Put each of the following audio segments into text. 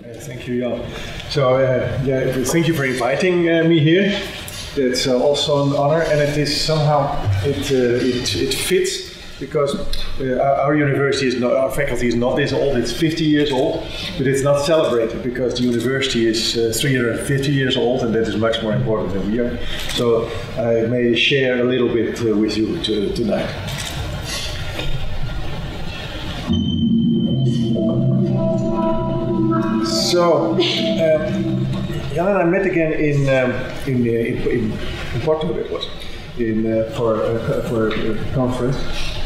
Thank you, Jan. So, thank you for inviting me here. It's also an honor, and it is somehow it fits because our university is not, our faculty is not this old. It's 50 years old, but it's not celebrated because the university is 350 years old, and that is much more important than we are. So, I may share a little bit with you tonight. So, Jan and I met again in Portugal. It was for a conference,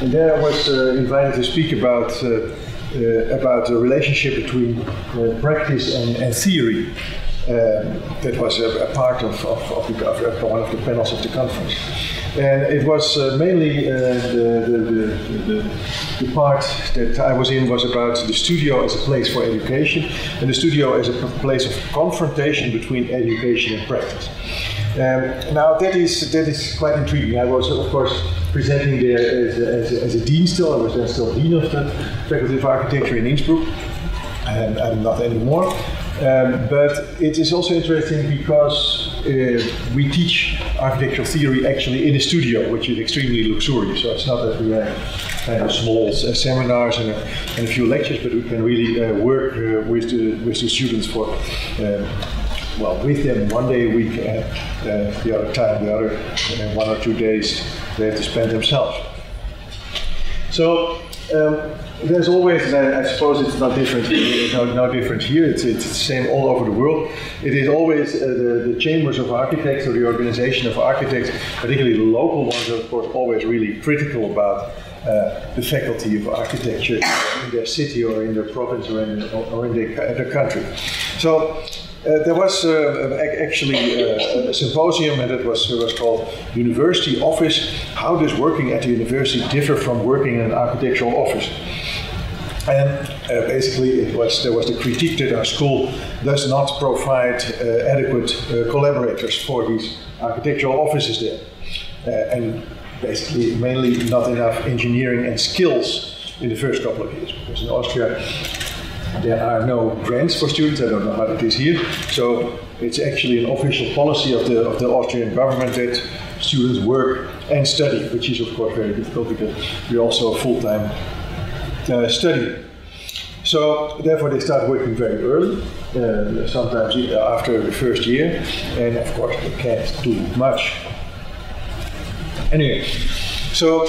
and there I was invited to speak about the relationship between practice and theory. That was a part of one of the panels of the conference. And it was mainly the part that I was in was about the studio as a place for education, and the studio as a place of confrontation between education and practice. Now that is quite intriguing. I was, of course, presenting there as a dean still. I was then still dean of the Faculty of Architecture in Innsbruck, and I'm not anymore. But it is also interesting because we teach architectural theory actually in a studio, which is extremely luxurious. So it's not that we have kind of small seminars and a few lectures, but we can really work with the students for, with them 1 day a week, the other 1 or 2 days they have to spend themselves. So. There's always, I suppose it's not different, no different here, it's the same all over the world. It is always the chambers of architects or the organization of architects, particularly the local ones, are of course always really critical about the faculty of architecture in their city or in their province or in their country. So there was actually a symposium, and it was called University Office. How does working at the university differ from working in an architectural office? And basically there was the critique that our school does not provide adequate collaborators for these architectural offices there. And basically mainly not enough engineering and skills in the first couple of years. Because in Austria there are no grants for students. I don't know how it is here. So it's actually an official policy of the Austrian government that students work and study, which is of course very difficult because we're also a full-time study. So therefore they start working very early, sometimes after the first year, and of course they can't do much. Anyway, so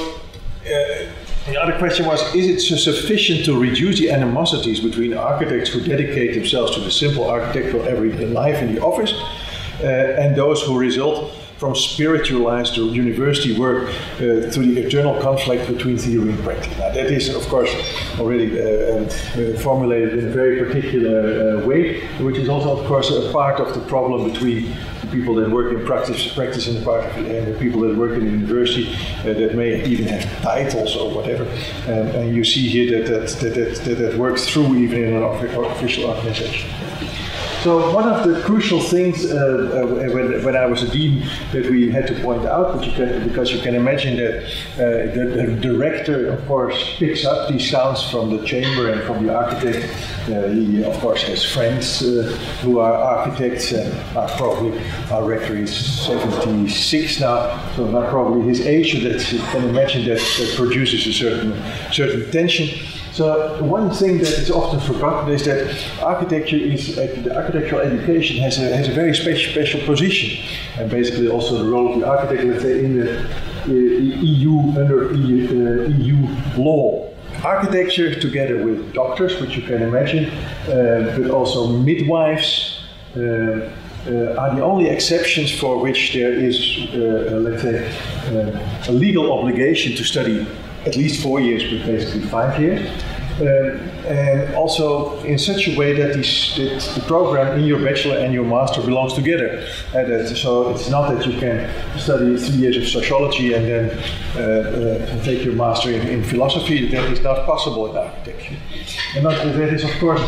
the other question was, is it sufficient to reduce the animosities between architects who dedicate themselves to the simple architectural everyday life in the office and those who result from spiritualized university work to the eternal conflict between theory and practice? Now that is, of course, already formulated in a very particular way, which is also, of course, a part of the problem between the people that work in practice and the people that work in the university that may even have titles or whatever. And you see here that works through even in an official organization. So one of the crucial things when I was a dean that we had to point out, because you can imagine that the director, of course, picks up these sounds from the chamber and from the architect. He, of course, has friends who are architects. Probably our rector is 76 now, so not probably his age. So that you can imagine that produces a certain tension. So one thing that is often forgotten is that the architectural education has a very special position, and basically also the role of the architect, let's say, in the EU under EU law. Architecture, together with doctors, which you can imagine, but also midwives, are the only exceptions for which there is, let's say, a legal obligation to study at least 4 years, but basically 5 years. And also in such a way that the program in your bachelor and your master belongs together. So it's not that you can study 3 years of sociology and then take your master in philosophy. That is not possible in architecture. And that is, of course,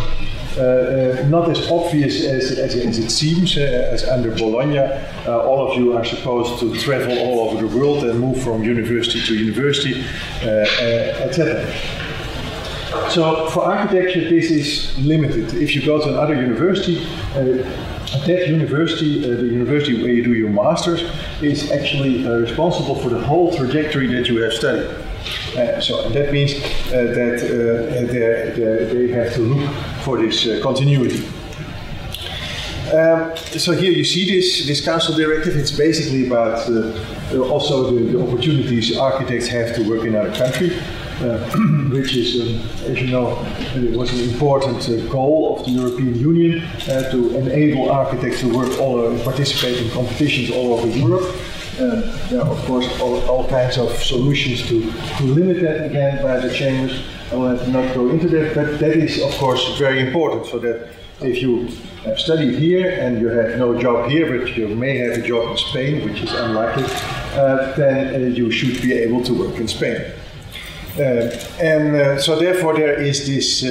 not as obvious as it seems. As under Bologna, all of you are supposed to travel all over the world and move from university to university, etc. So for architecture, this is limited. If you go to another university, that university, the university where you do your master's, is actually responsible for the whole trajectory that you have studied. So that means that they have to look for this continuity. So here you see this council directive. It's basically about also the opportunities architects have to work in another country, which is, as you know, it was an important goal of the European Union to enable architects to work participate in competitions all over Europe. There are, of course, all kinds of solutions to limit that again by the chambers. I will not go into that, but that is, of course, very important, so that if you have studied here and you have no job here, but you may have a job in Spain, which is unlikely, then you should be able to work in Spain. So therefore there is this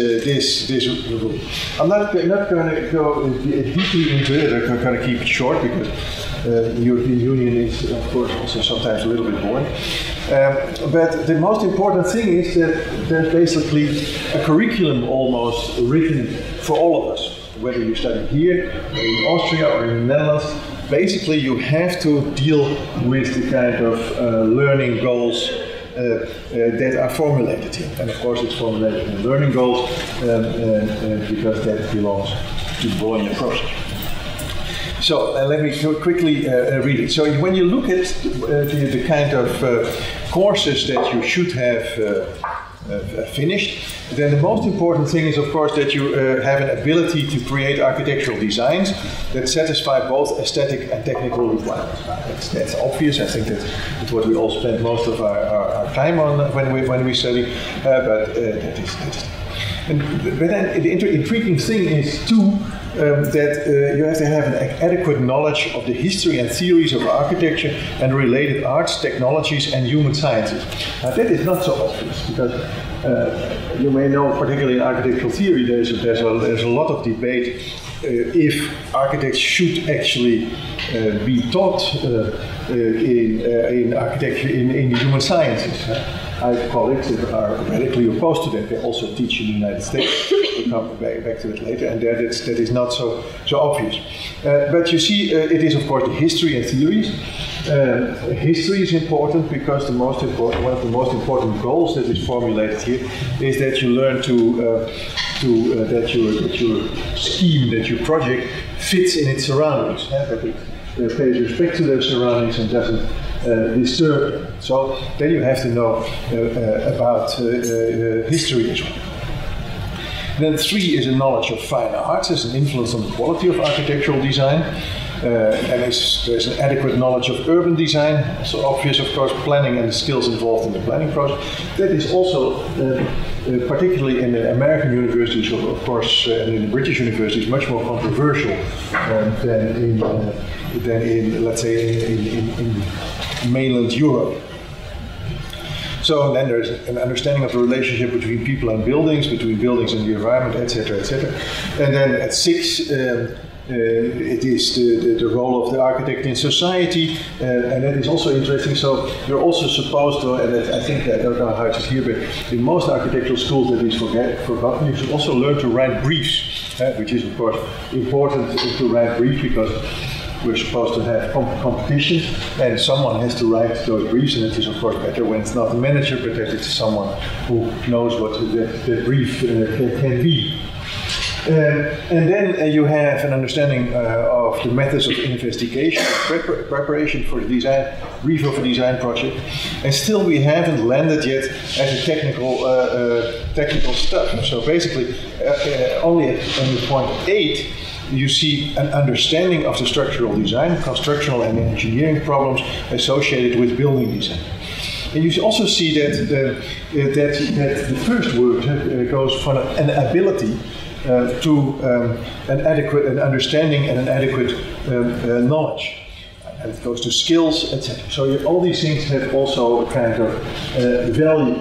rule. I'm not going to go deeply into it. I'm going to keep it short because the European Union is, of course, also sometimes a little bit boring. But the most important thing is that there's basically a curriculum almost written for all of us, whether you study here, in Austria, or in the Netherlands. Basically, you have to deal with the kind of learning goals that are formulated here. And of course it's formulated in learning goals because that belongs to the Bologna process. So let me quickly read it. So when you look at the kind of courses that you should have finished, then the most important thing is, of course, that you have an ability to create architectural designs that satisfy both aesthetic and technical requirements. That's obvious. I think that's what we all spend most of our time on when we study. But that is. But then the intriguing thing is too that you have to have an adequate knowledge of the history and theories of architecture and related arts, technologies, and human sciences. Now that is not so obvious because you may know, particularly in architectural theory, there's a lot of debate if architects should actually be taught in architecture in the human sciences. I have colleagues that are radically opposed to that. They also teach in the United States. We'll come back to that later, and that is not so obvious. But you see, it is of course the history and theories. History is important because one of the most important goals that is formulated here is that you learn that your scheme, that your project fits in its surroundings, that it pays respect to their surroundings and doesn't disturb them. So then you have to know about history as well. Then 3 is a knowledge of fine arts as an influence on the quality of architectural design. And there's an adequate knowledge of urban design, also obvious, of course, planning and the skills involved in the planning process. That is also, particularly in the American universities, of course, and in the British universities, much more controversial than in let's say, in mainland Europe. So then there's an understanding of the relationship between people and buildings and the environment, etc., etc. And then at 6, it is the role of the architect in society, and that is also interesting. So you're also supposed to, and I think I don't know how it is here, but in most architectural schools that is forgotten, you should also learn to write briefs, which is of course important to write briefs because we're supposed to have competition, and someone has to write those briefs, and it is of course better when it's not the manager, but that it's someone who knows what the brief can be. And then you have an understanding of the methods of investigation, preparation for the design, brief of a design project, and still we haven't landed yet at the technical stuff. So basically, only at point 8, you see an understanding of the structural design, constructional and engineering problems associated with building design. And you also see that the first word goes from an ability to an understanding and an adequate knowledge. And it goes to skills, etc. So all these things have also a kind of value.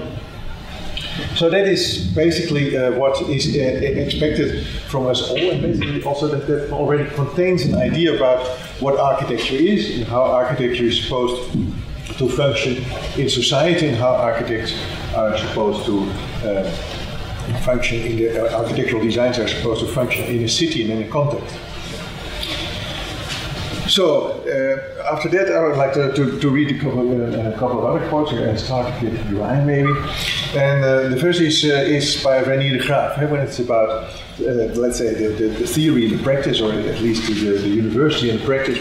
So that is basically what is expected from us all, and basically also that already contains an idea about what architecture is and how architecture is supposed to function in society and how architects are supposed to function in the architectural designs are supposed to function in a city and in a context. So after that, I would like to read a couple of other quotes. I start with Ryan maybe. And the first is by Reinier de Graaf, when it's about, let's say, the theory and the practice, or at least the university and the practice.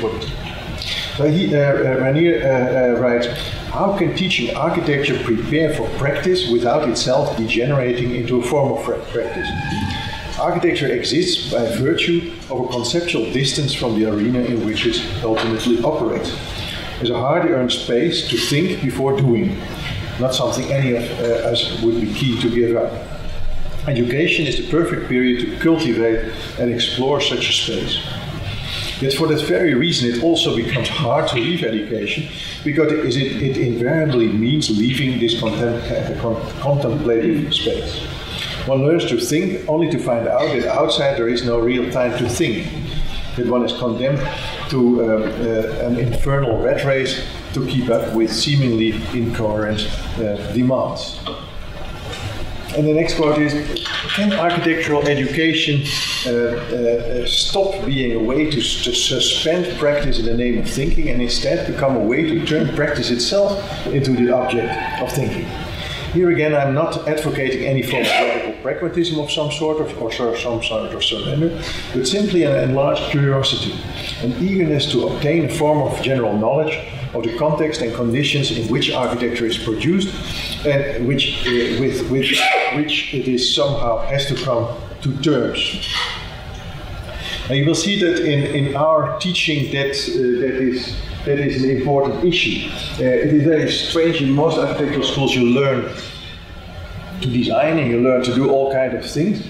Reinier writes, how can teaching architecture prepare for practice without itself degenerating into a form of practice? Architecture exists by virtue of a conceptual distance from the arena in which it ultimately operates, as a hard-earned space to think before doing, not something any of us would be keen to give up. Education is the perfect period to cultivate and explore such a space. Yet for that very reason it also becomes hard to leave education, because it invariably means leaving this contemplative space. One learns to think only to find out that outside there is no real time to think, that one is condemned to an infernal rat race to keep up with seemingly incoherent demands. And the next quote is, can architectural education stop being a way to suspend practice in the name of thinking and instead become a way to turn practice itself into the object of thinking? Here again, I'm not advocating any form of radical pragmatism of some sort or some sort of surrender, but simply an enlarged curiosity, an eagerness to obtain a form of general knowledge of the context and conditions in which architecture is produced, and with which it is somehow has to come to terms. Now you will see that in our teaching that is an important issue. It is very strange. In most architectural schools you learn to design and you learn to do all kinds of things.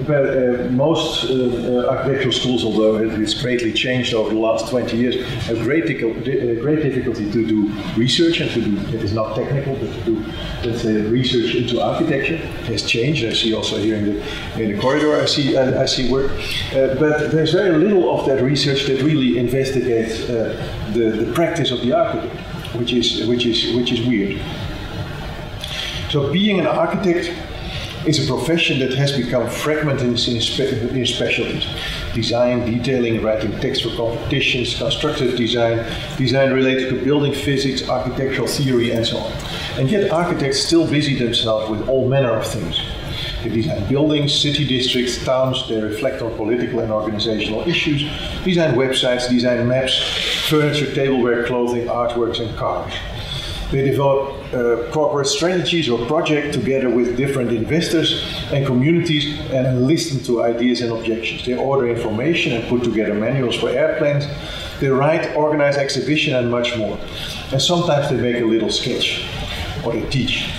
But most architectural schools, although it's greatly changed over the last 20 years, have great difficulty to do research and to do, it is not technical, but to do, let's say, research into architecture. It has changed. I see also here in the corridor, I see work. But there's very little of that research that really investigates the practice of the architect, which is weird. So being an architect is a profession that has become fragmented in specialties. Design, detailing, writing text for competitions, constructive design, design related to building physics, architectural theory, and so on. And yet architects still busy themselves with all manner of things. They design buildings, city districts, towns, they reflect on political and organizational issues, design websites, design maps, furniture, tableware, clothing, artworks, and cars. They develop corporate strategies or projects together with different investors and communities and listen to ideas and objections. They order information and put together manuals for airplanes. They write, organize exhibition and much more. And sometimes they make a little sketch or they teach.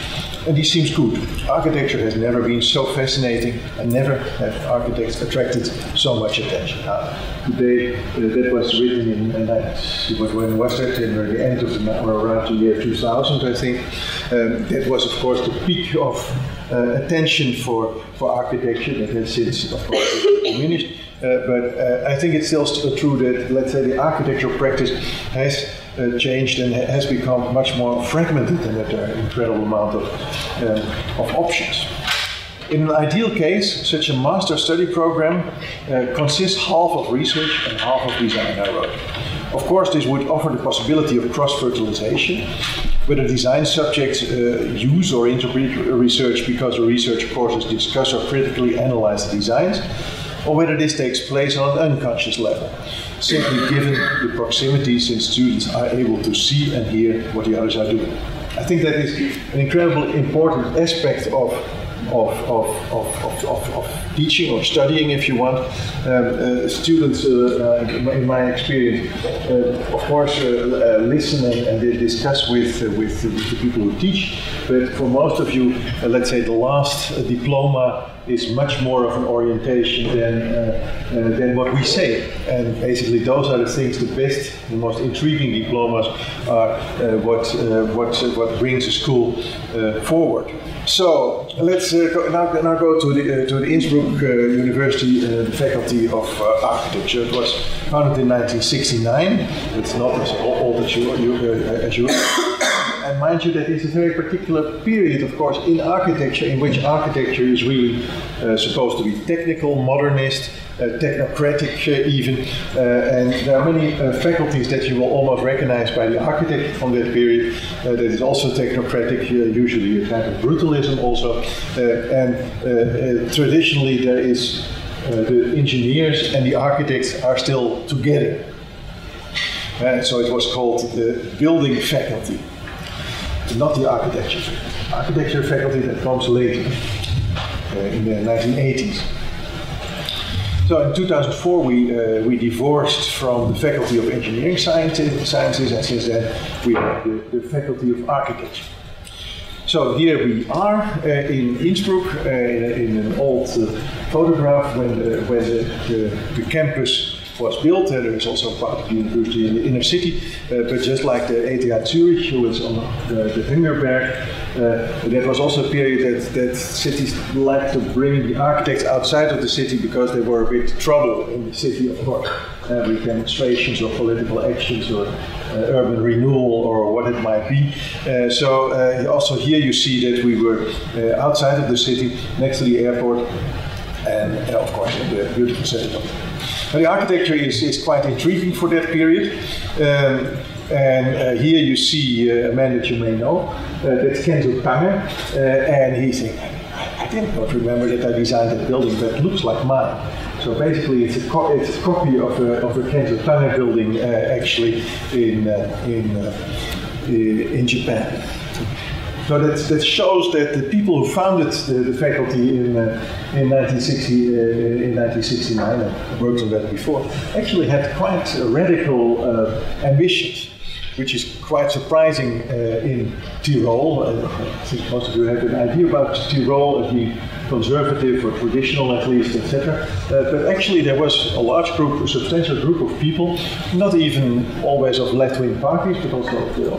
And this seems good. Architecture has never been so fascinating and never have architects attracted so much attention. Today, that was written in, when was that? In the end of or around the year 2000, I think. That was, of course, the peak of attention for architecture that has since, of course, diminished. But I think it's still true that, let's say, the architectural practice has changed and has become much more fragmented, and that there are an incredible amount of options. In an ideal case, such a master study program consists half of research and half of design, I wrote. Of course, this would offer the possibility of cross-fertilization, whether design subjects use or interpret research because the research courses discuss or critically analyze the designs, or whether this takes place on an unconscious level, simply given the proximity, since students are able to see and hear what the others are doing. I think that is an incredibly important aspect of teaching or studying, if you want. Students, in my experience, of course, listen and they discuss with the people who teach, but for most of you, let's say the last diploma is much more of an orientation than what we say. And basically those are the things, the best, the most intriguing diplomas are what brings a school forward. So let's now go to the Innsbruck University, the Faculty of Architecture. It was founded in 1969. It's not as old as you. and mind you that it's a very particular period, of course, in architecture, in which architecture is really supposed to be technical, modernist, technocratic even, and there are many faculties that you will almost recognize by the architect from that period that is also technocratic, usually a kind of brutalism also, and traditionally there is the engineers and the architects are still together. So it was called the building faculty, not the architecture faculty. Architecture faculty that comes later, in the 1980s. So in 2004 we divorced from the Faculty of Engineering Sciences, and since then we have the Faculty of Architecture. So here we are in Innsbruck, in an old photograph when the campus was built. There is also part of the university in the inner city, but just like the ETH Zurich, who was on the Hingerberg, that was also a period that cities liked to bring the architects outside of the city because they were a bit trouble in the city, of course, with demonstrations or political actions or urban renewal or what it might be. So also here you see that we were outside of the city, next to the airport, and of course in the beautiful setting. The architecture is quite intriguing for that period, and here you see a man that you may know, that's Kenzo Tange, and he's saying, I did not remember that I designed that building, but it looks like mine. So basically it's a copy of a Kenzo Tange building actually in Japan. So that shows that the people who founded the faculty in 1969, and worked on that before, actually had quite radical ambitions, which is quite surprising in Tyrol. I think most of you have an idea about Tyrol as being conservative or traditional at least, etc. But actually there was a large group, a substantial group of people, not even always of left-wing parties, but also of the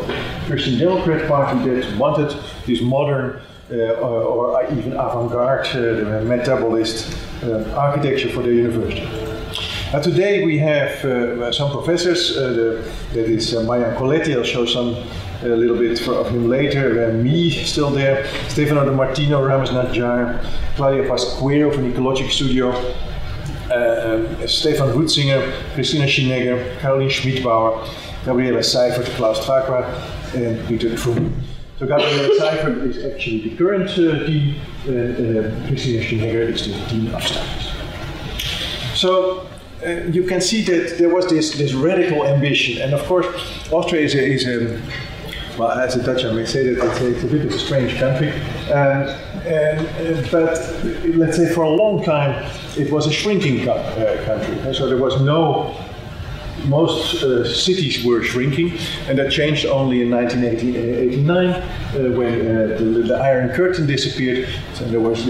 Christian Democrat Party that wanted this modern or even avant-garde, metabolist architecture for the university. Today we have some professors, that is Marian Coletti, I'll show some a little bit of him later, me still there, Stefano De Martino, Rames Nadjar, Claudia Pasquero from the Ecologic Studio, Stefan Rutzinger, Christina Schinegger, Caroline Schmidbauer, Gabriela Seifert, Klaus Trakwa, and Peter Truman. So Gabriela Seifert is actually the current dean, Christina Schinegger is the dean of studies. So you can see that there was this radical ambition, and of course Austria is a well, as a Dutch I may say that it's a bit of a strange country, but let's say for a long time it was a shrinking country, so there was most cities were shrinking, and that changed only in 1989 when the Iron Curtain disappeared. So there was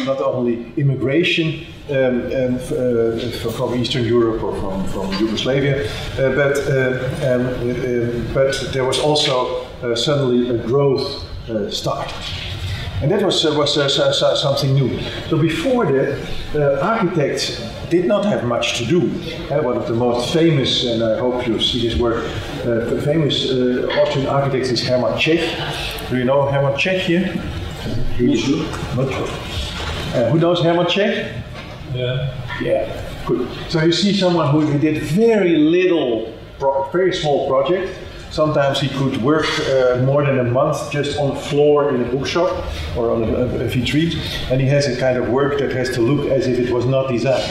not only immigration from Eastern Europe or from Yugoslavia, but there was also suddenly a growth start. And that was something new. So before that, architects did not have much to do. One of the most famous, and I hope you see his work, the famous Austrian architect is Hermann Czech. Do you know Hermann Czech here? Not sure. Who knows Hermann Czech? Yeah. Yeah, good. So you see someone who did very little, very small project. Sometimes he could work more than a month just on the floor in a bookshop or on a vitrine, and he has a kind of work that has to look as if it was not designed.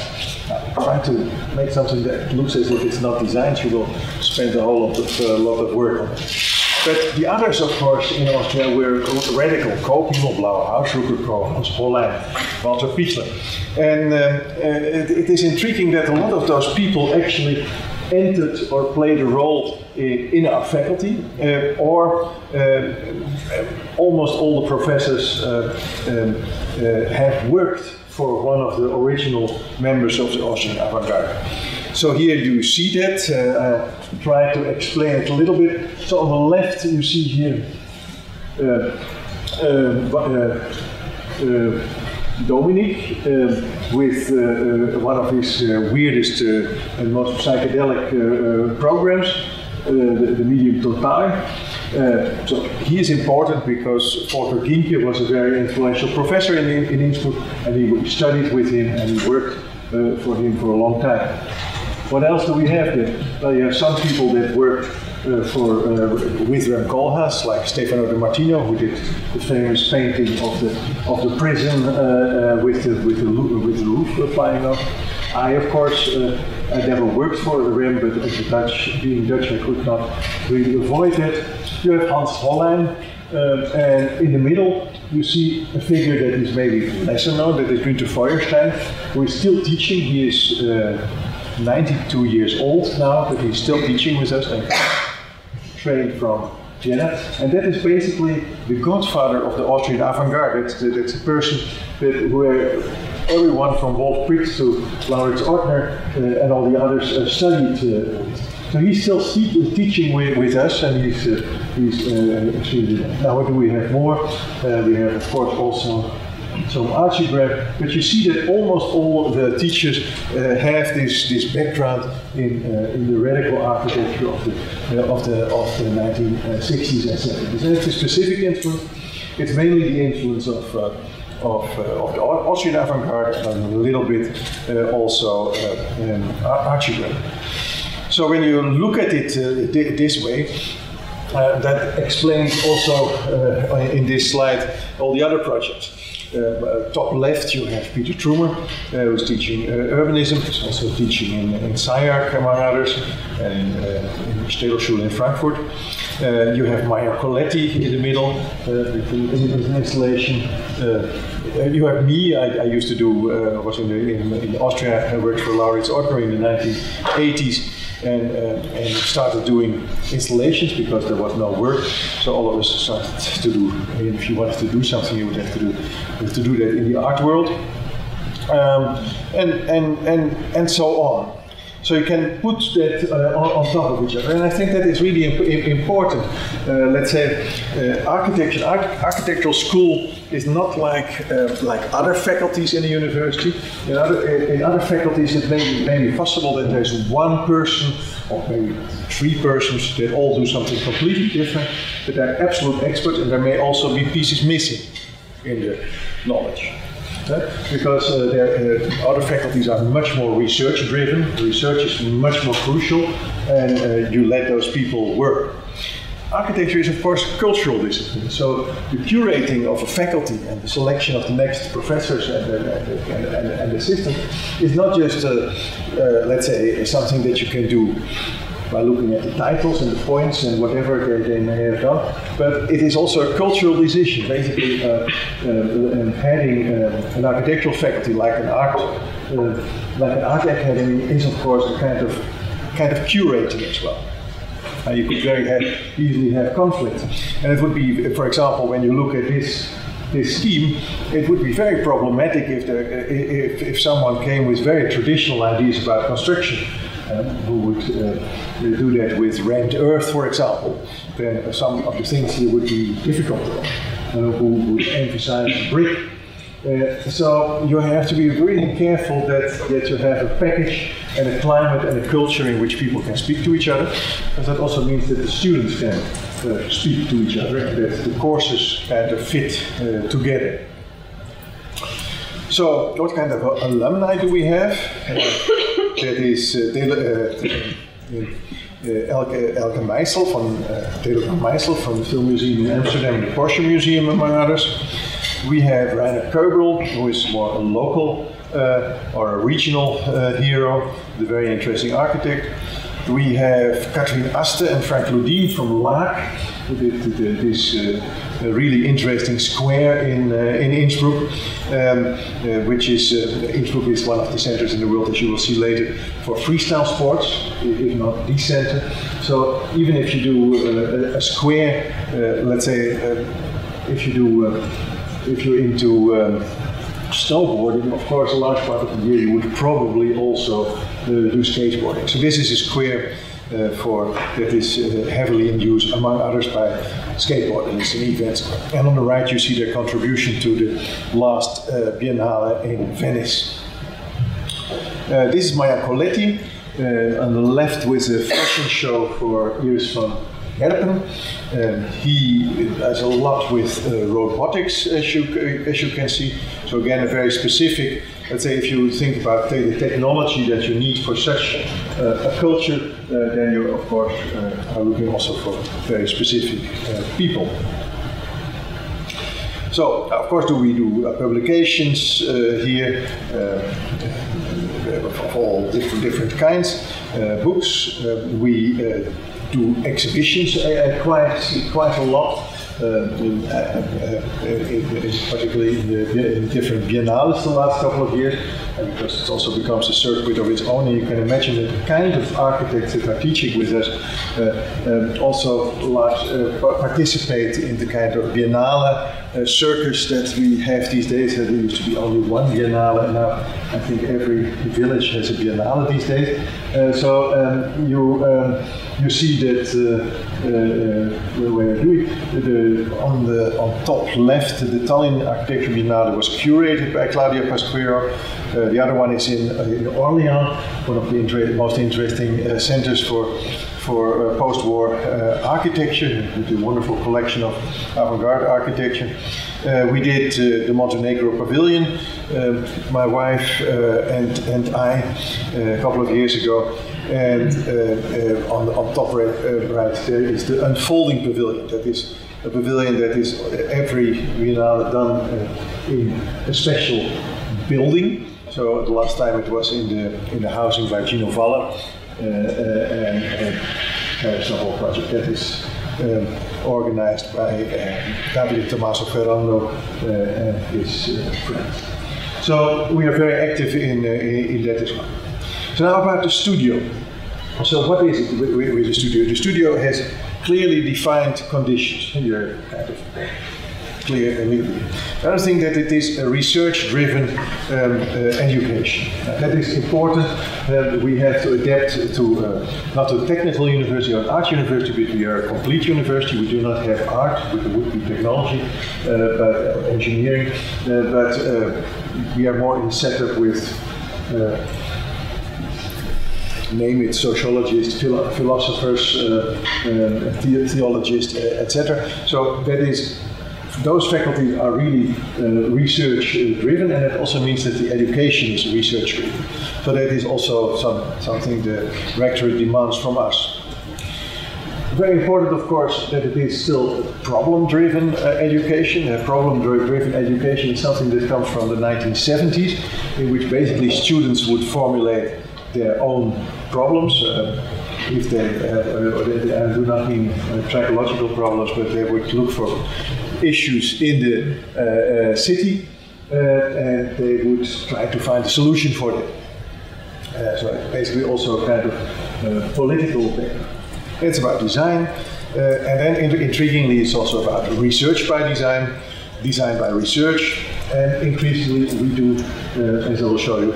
Try to make something that looks as if it's not designed, you will spend a whole lot of work on it. But the others, of course, in Austria were radical. Ko Pimmelblauer, Hausrucker Ko, Hans Hollein, Walter Pichler. And it is intriguing that a lot of those people actually entered or played a role in our faculty, or almost all the professors have worked for one of the original members of the Austrian avant-garde. So here you see that. I'll try to explain it a little bit. So on the left you see here Dominic with one of his weirdest and most psychedelic programs, the medium total. So he is important because Volker Gienke was a very influential professor in Innsbruck, and he studied with him and he worked for him for a long time. What else do we have then? Well, you have some people that worked with Rem Koolhaas, like Stefano de Martino, who did the famous painting of the prison with the roof flying off. I, of course, I never worked for Rem, but as a being Dutch, I could not really avoid that. You have Hans Hollein, and in the middle you see a figure that is maybe lesser known, that is Günther Feuerstein, who is still teaching. He is 92 years old now, but he's still teaching with us and trained from Vienna. And that is basically the godfather of the Austrian avant-garde. That's a person where everyone from Wolf Prix to Laurits Ortner and all the others studied. So he's still teaching with us, and he's now what do we have more? We have, of course, also some architecture, but you see that almost all the teachers have this background in the radical architecture of the 1960s and 70s. And it's a specific influence. It's mainly the influence of the Austrian avant-garde and a little bit also architecture. So when you look at it this way, that explains also in this slide all the other projects. Top left you have Peter Trumer, who's teaching urbanism. He's also teaching in SCIARC, among others, and in Städelschule in Frankfurt. You have Meyer Coletti in the middle with an installation. You have me. I used to do was in Austria. I worked for Laurits Ortner in the 1980s. And started doing installations because there was no work. So all of us started to do. I mean, if you wanted to do something, you would have to do that in the art world, and so on. So you can put that on top of each other, and I think that is really important. Let's say architectural school is not like other faculties in a university. In other faculties, it may be possible that there's one person or maybe three persons that all do something completely different, but they're absolute experts, and there may also be pieces missing in the knowledge. Because other faculties are much more research-driven. Research is much more crucial, and you let those people work. Architecture is, of course, a cultural discipline. So the curating of a faculty and the selection of the next professors and the assistants is not just, let's say, something that you can do by looking at the titles and the points and whatever they may have done, but it is also a cultural decision. Basically, heading an architectural faculty like an art academy is, of course, a kind of curating as well. You could very easily have conflict, and it would be, for example, when you look at this scheme, it would be very problematic if someone came with very traditional ideas about construction. Who would do that with rammed earth, for example. Then some of the things here would be difficult. Who would emphasize brick. So you have to be really careful that you have a package and a climate and a culture in which people can speak to each other. Because that also means that the students can speak to each other and that the courses kind of fit together. So what kind of alumni do we have? Dat is Elke Meisel from the Film Museum in Amsterdam and the Porsche Museum, among others. We have Rainer Köberl, who is more a local or a regional hero, the very interesting architect. We have Katrien Aste and Frank Ludin from Laak, who did this really interesting square in Innsbruck, which is, Innsbruck is one of the centers in the world, as you will see later, for freestyle sports, if not the center. So even if you do a square, let's say, if you're into snowboarding, of course, a large part of the year you would probably also do skateboarding. So this is a square that is heavily in use, among others, by skateboarders and events. And on the right you see their contribution to the last Biennale in Venice. This is Meyer Coletti, on the left with a fashion show for Iris van Herpen. He does a lot with robotics, as you can see. So again, a very specific, let's say if you think about the technology that you need for such a culture, then you of course are looking also for very specific people. So, of course, we do publications here of all different kinds, books. We do exhibitions quite a lot, particularly in different biennales the last couple of years, because it also becomes a circuit of its own. And you can imagine that the kind of architects that are teaching with us also participate in the kind of biennale circus that we have these days. There used to be only one biennale, and now I think every village has a biennale these days. You see that on top left, the Tallinn Architecture Biennale was curated by Claudia Pasquero. The other one is in Orléans, one of the most interesting centers for post-war architecture, with a wonderful collection of avant-garde architecture. We did the Montenegro Pavilion, my wife and I, a couple of years ago. And on top right there is the Unfolding Pavilion. That is a pavilion that is every biennale done in a special building. So the last time it was in the housing by Gino Valle, and the whole project that is organized by Davide Tommaso Ferrando and his friends. So we are very active in that as well. So now about the studio. So what is it with the studio? The studio has clearly defined conditions. You're kind of clear immediately. The other thing that it is a research-driven education. That is important. We have to adapt to not a technical university or an art university, but we are a complete university. We do not have art, but it would be technology, but engineering. But we are more in setup with name it, sociologists, philosophers, theologists, etc. So that is, those faculties are really research-driven, and it also means that the education is research-driven. So that is also something the rectorate demands from us. Very important, of course, that it is still problem-driven education. Problem-driven education is something that comes from the 1970s, in which basically students would formulate their own problems. If they, I do not mean psychological problems, but they would look for issues in the city, and they would try to find a solution for them. So it's basically also a kind of political thing. It's about design, and then intriguingly it's also about research by design, design by research, and increasingly we do, as I will show you,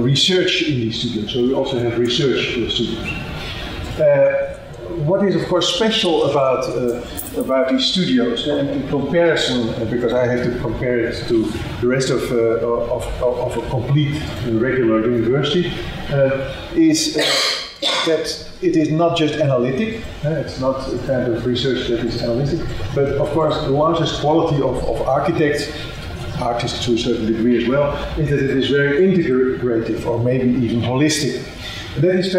research in these studios. So we also have research studios. What is of course special about these studios, and in comparison, because I have to compare it to the rest of a complete regular university, is that it is not just analytic. It's not a kind of research that is analytic, but of course the largest quality of architects to a certain degree as well, is that it is very integrative, or maybe even holistic. That is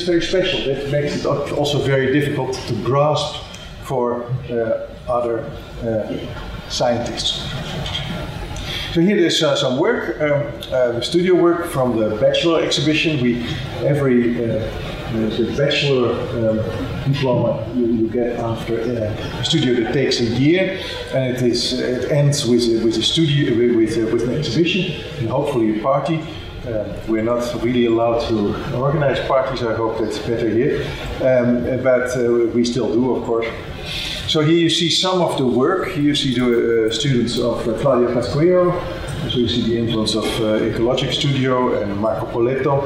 very special. That makes it also very difficult to grasp for other scientists. So here there's some work, studio work from the bachelor exhibition. The bachelor diploma you get after a studio that takes a year, and it ends with a studio with an exhibition and hopefully a party. We're not really allowed to organize parties. I hope that's better here, but we still do, of course. So here you see some of the work. Here you see the students of Claudia Pasquero. So you see the influence of Ecologic Studio and Marco Poletto.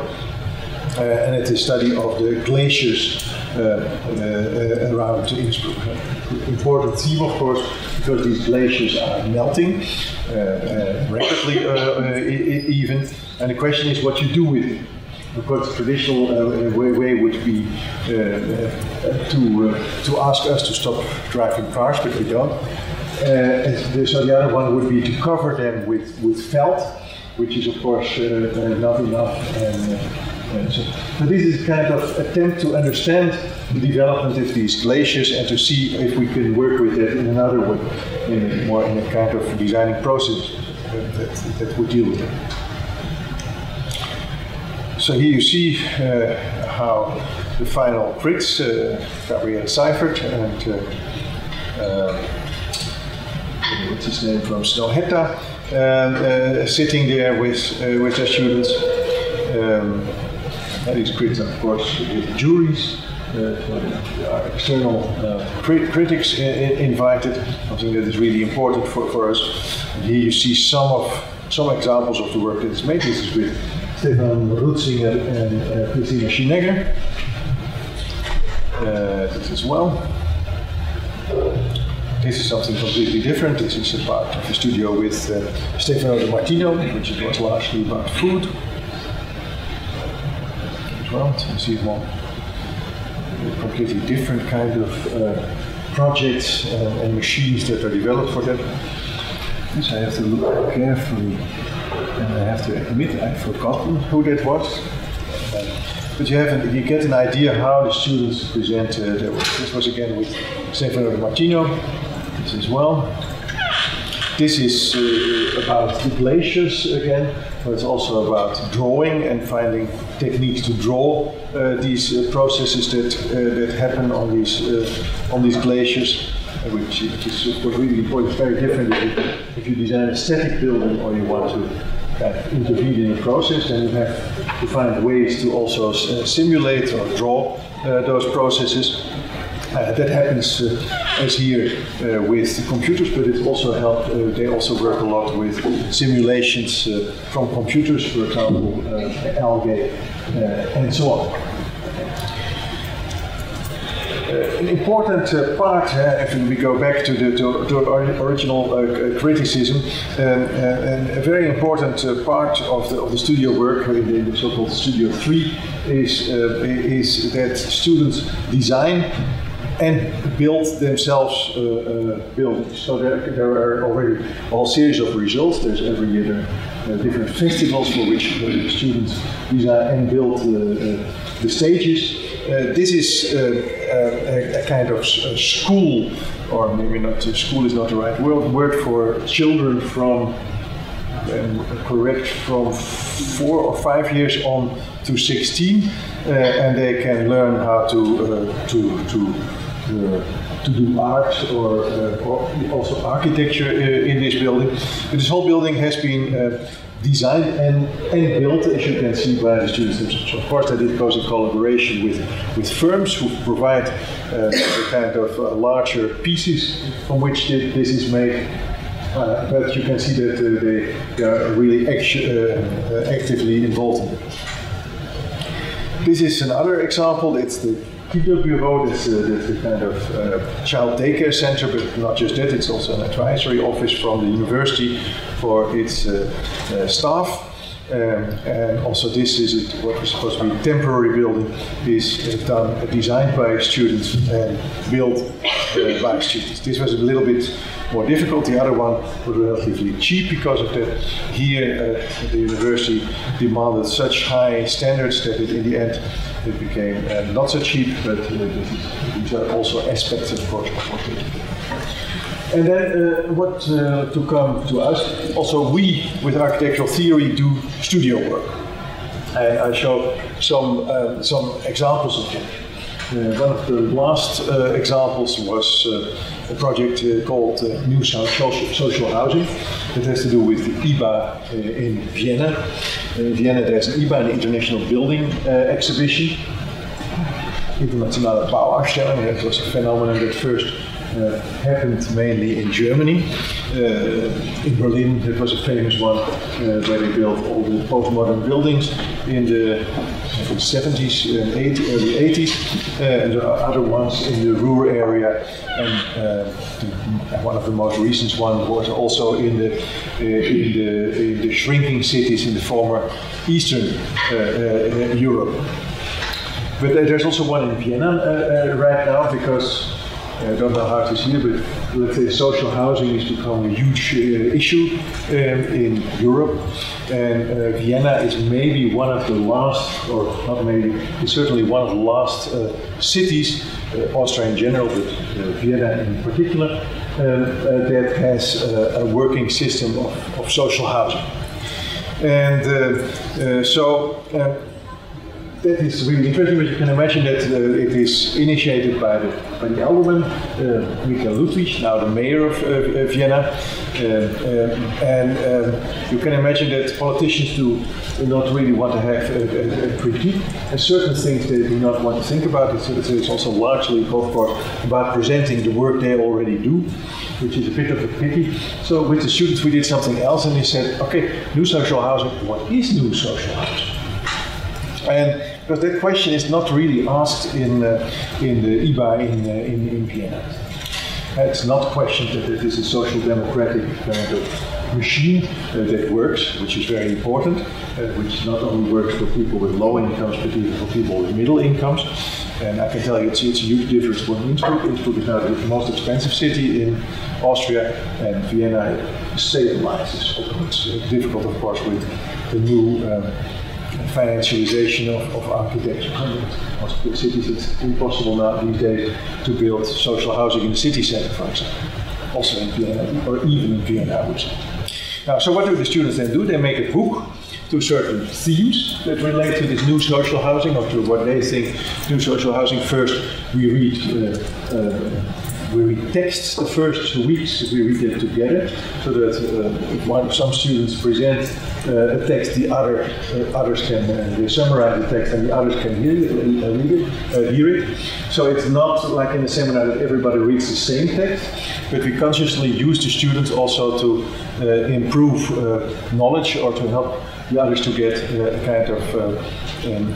And it's a study of the glaciers around Innsbruck. Important theme, of course, because these glaciers are melting rapidly even. And the question is what you do with it. Of course, the traditional way would be to ask us to stop driving cars, but we don't. So the other one would be to cover them with felt, which is of course not enough. So this is a kind of attempt to understand the development of these glaciers and to see if we can work with it in another way, in a kind of designing process that would deal with it. So here you see how the final crits, Gabriel Seifert and what's his name from Snøhetta, sitting there with their students. These crits, of course, with juries. There are external critics invited, something that is really important for us. And here you see some examples of the work that is made. This is with Stefan Rutzinger and Christina Schinegger. This as well. This is something completely different. This is a part of a studio with Stefano De Martino, which was largely about food. As well, so you see more completely different kind of projects and machines that are developed for that. This I have to look carefully, and I have to admit I've forgotten who that was. But you get an idea how the students present their work. This was again with Stefano De Martino. This as well. This is about the glaciers again, but it's also about drawing and finding techniques to draw these processes that happen on these glaciers, which is of course really important. It's very different if you design a static building or you want to kind of intervene in a process, then you have to find ways to also simulate or draw those processes. That happens as here with computers, but it also helps. They also work a lot with simulations from computers, for example, algae, and so on. An important part, if we go back to the original criticism, and a very important part of the studio work in the so-called Studio 3 is that students design and build themselves buildings. So there are already a whole series of results. There's every year different festivals for which the students design and build the stages. This is a kind of school, or maybe not, school is not the right word for children from, correct, from 4 or 5 years on to 16, and they can learn how to do art or also architecture in this building. But this whole building has been designed and built, as you can see, by the students themselves. Of course, that it goes in collaboration with firms who provide the kind of larger pieces from which this is made. But you can see that they are really actively involved in it. This is another example. It's the Kinderbureau, that's the kind of child daycare center, but not just that, it's also an advisory office from the university for its staff. And also this is what was supposed to be a temporary building, is designed by students and built by students. This was a little bit more difficult. The other one was relatively cheap because of that. Here the university demanded such high standards that in the end it became not so cheap, but these are also aspects, of course, of what we do. And then what to come to us, also we with architectural theory do studio work. And I show some examples of it. One of the last examples was a project called New Social Housing. It has to do with the IBA in Vienna. In Vienna there's an IBA, an International Building Exhibition. Internationale Bauausstellung. It was a phenomenon that first happened mainly in Germany. In Berlin, it was a famous one where they built all the postmodern buildings in the from the 70s and early 80s, and there are other ones in the rural area, and one of the most recent ones was also in the shrinking cities in the former Eastern Europe. But there's also one in Vienna right now, because I don't know how it is here, but let's say social housing has become a huge issue in Europe. And Vienna is maybe one of the last, or not maybe, it's certainly one of the last cities, Austria in general, but Vienna in particular, that has a working system of social housing. And that is really interesting, but you can imagine that it is initiated by the alderman, Bart Lootsma, now the mayor of Vienna. And you can imagine that politicians do not really want to have a critique, and certain things they do not want to think about. It's also largely, of course, about presenting the work they already do, which is a bit of a pity. So with the students we did something else, and they said, okay, new social housing, what is new social housing? And because that question is not really asked in the IBA in Vienna. It's not questioned that it is a social democratic kind of machine that works, which is very important, which not only works for people with low incomes, but even for people with middle incomes. And I can tell you it's a huge difference for Innsbruck. Innsbruck is now the most expensive city in Austria, and Vienna stabilizes. It's difficult, of course, with the new financialization of architecture. In most cities it's impossible now these days to build social housing in the city center, for example. Also in Vienna, or even in Vienna, I would say. Now, so what do the students then do? They make a book to certain themes that relate to this new social housing, or to what they think new social housing. First, we read texts the first 2 weeks, we read them together, so that if some students present a text, the others can summarize the text, and the others can hear it. So it's not like in a seminar that everybody reads the same text, but we consciously use the students also to improve knowledge, or to help the others to get a kind of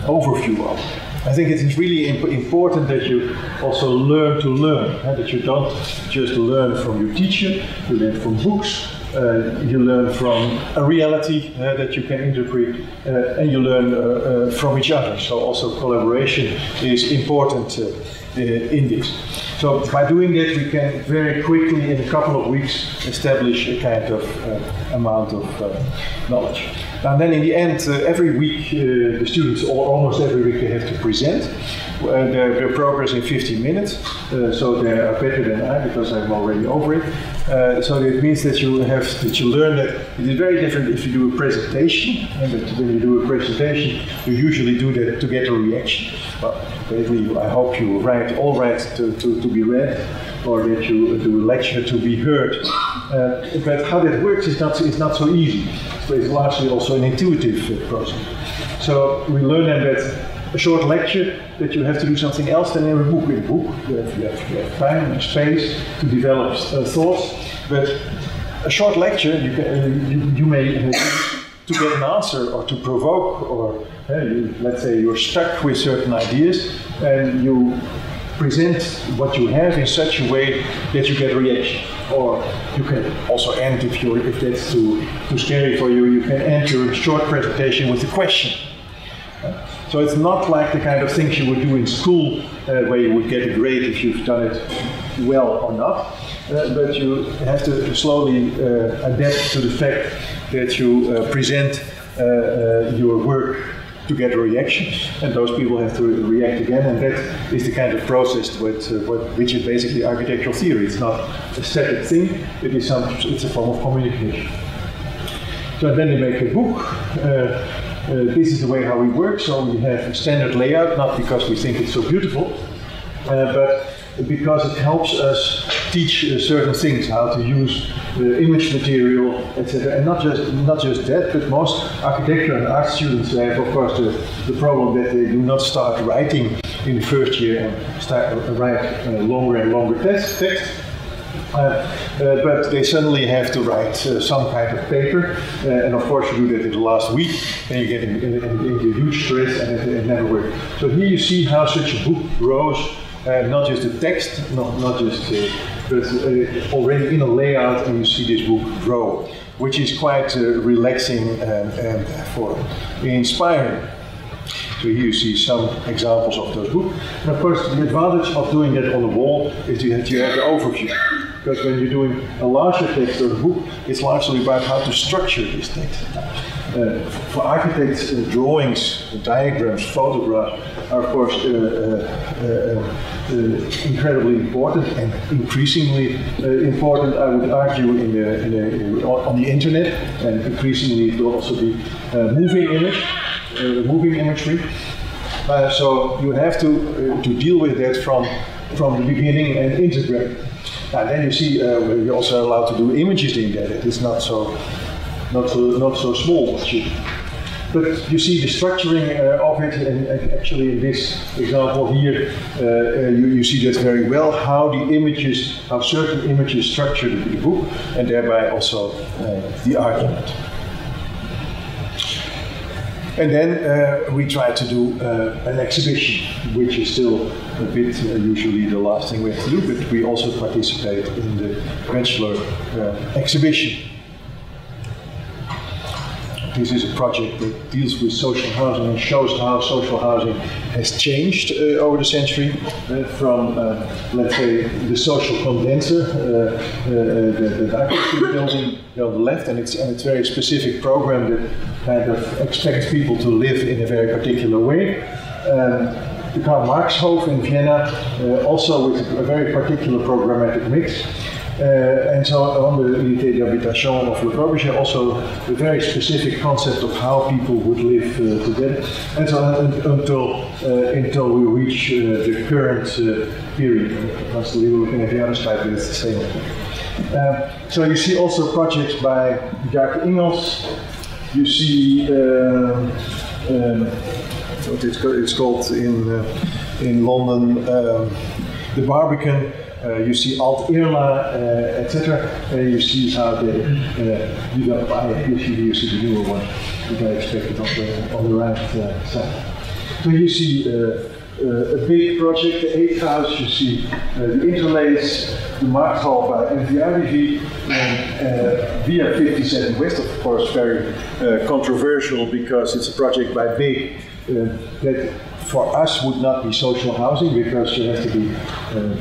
overview of it. I think it is really important that you also learn to learn, that you don't just learn from your teacher, you learn from books, you learn from a reality that you can interpret, and you learn from each other. So also collaboration is important in this. So by doing that, we can very quickly, in a couple of weeks, establish a kind of amount of knowledge. And then in the end, every week, the students, or almost every week, they have to present their progress in 15 minutes. So they are better than I, because I'm already over it. So it means that you learn that it is very different if you do a presentation, and that when you do a presentation, you usually do that to get a reaction. Well, basically, I hope you write to be read, or that you do a lecture to be heard. But how that works is not so easy. So it's largely also an intuitive process. So we learn then that a short lecture, that you have to do something else than in a book. In a book, you have time and space to develop thoughts, but a short lecture you may use to get an answer, or to provoke, or let's say you're stuck with certain ideas, and you present what you have in such a way that you get a reaction. Or you can also end, if that's too scary for you, you can end your short presentation with a question. So it's not like the kind of things you would do in school, where you would get a grade if you've done it well or not, but you have to slowly adapt to the fact that you present your work to get a reaction, and those people have to react again, and that is the kind of process which is basically architectural theory. It's not a static thing, it's a form of communication. So then they make a book. This is the way how we work, so we have a standard layout, not because we think it's so beautiful, but because it helps us teach certain things, how to use the image material, etc. And not just that, but most architecture and art students have, of course, the problem that they do not start writing in the first year and start write longer and longer text. But they suddenly have to write some kind of paper, and of course you do that in the last week, and you get into huge stress, and it never works. So here you see how such a book grows, not just the text, not just, but already in a layout, and you see this book grow, which is quite relaxing and therefore inspiring. So here you see some examples of those books. And of course, the advantage of doing that on the wall is that you have the overview. Because when you're doing a larger text or a book, it's largely about how to structure this text. For architects, drawings, diagrams, photographs are of course incredibly important and increasingly important, I would argue, on the internet, and increasingly it will also be moving imagery. So you have to deal with that from the beginning and integrate. And then you see you're also allowed to do images in there. It is not so small. But you see the structuring of it, and actually in this example here, you see that very well, how certain images structure the book, and thereby also the argument. And then we try to do an exhibition, which is still a bit usually the last thing we have to do, but we also participate in the bachelor exhibition. This is a project that deals with social housing and shows how social housing has changed over the century from, let's say, the social condenser, the architecture building on the left, and it's a very specific program that kind of expects people to live in a very particular way. The Karl Marx-Hof in Vienna, also with a very particular programmatic mix. And so on the Unité d'Habitation of Le Corbusier, also a very specific concept of how people would live together. And so until we reach the current period. Constantly we're looking at the other slide, but it's the same. So you see also projects by Jaak Ingels. You see what it's called in London, the Barbican. You see Alt Irla, etc. You see how they develop. You see the newer one that I expected on the right side. So you see a big project, the 8th house. You see the interlace, the Markthal by NVIDV, and Via 57 West, of course, very controversial because it's a project by Big that for us would not be social housing, because you have to be,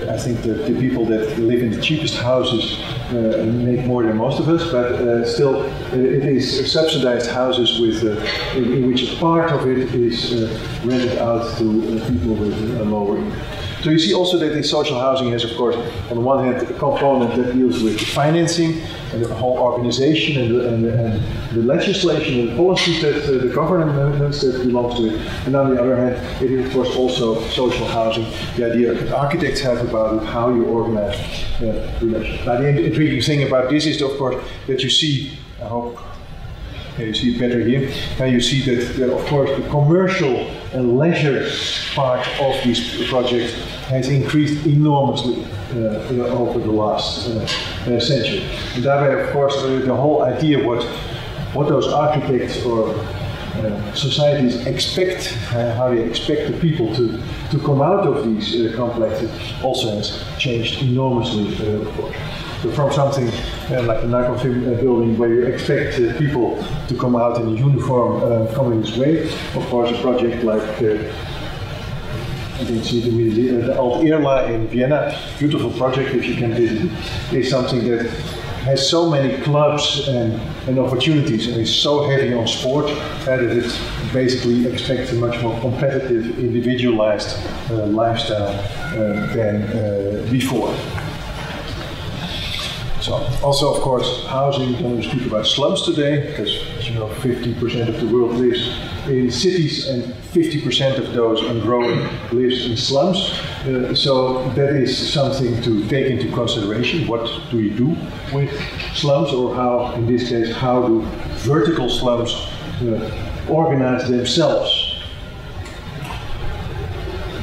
I think the people that live in the cheapest houses make more than most of us, but still it is subsidized houses with, in which a part of it is rented out to people with a lower income. So you see also that the social housing has, of course, on the one hand, a component that deals with financing and the whole organization and the legislation and policies that the governments that belongs to it. And on the other hand, it is, of course, also social housing, the idea that architects have about how you organize relations. Now, the intriguing thing about this is, of course, that you see, I hope you see it better here, and you see that, of course, the commercial and leisure part of this project has increased enormously over the last century. And that way, of course, the whole idea what those architects or societies expect, how they expect the people to come out of these complexes, also has changed enormously, of course. So from something like the Narcofilm building, where you expect people to come out in a uniform communist way, of course, a project like I didn't see it immediately, the Alt Irla in Vienna, beautiful project if you can visit it, is something that has so many clubs and opportunities, and is so heavy on sport that it basically expects a much more competitive, individualized lifestyle than before. So, also, of course, housing, we don't speak about slums today, because, as you know, 50% of the world lives in cities, and 50% of those and growing lives in slums. So that is something to take into consideration. What do we do with slums, or how, in this case, how do vertical slums organize themselves?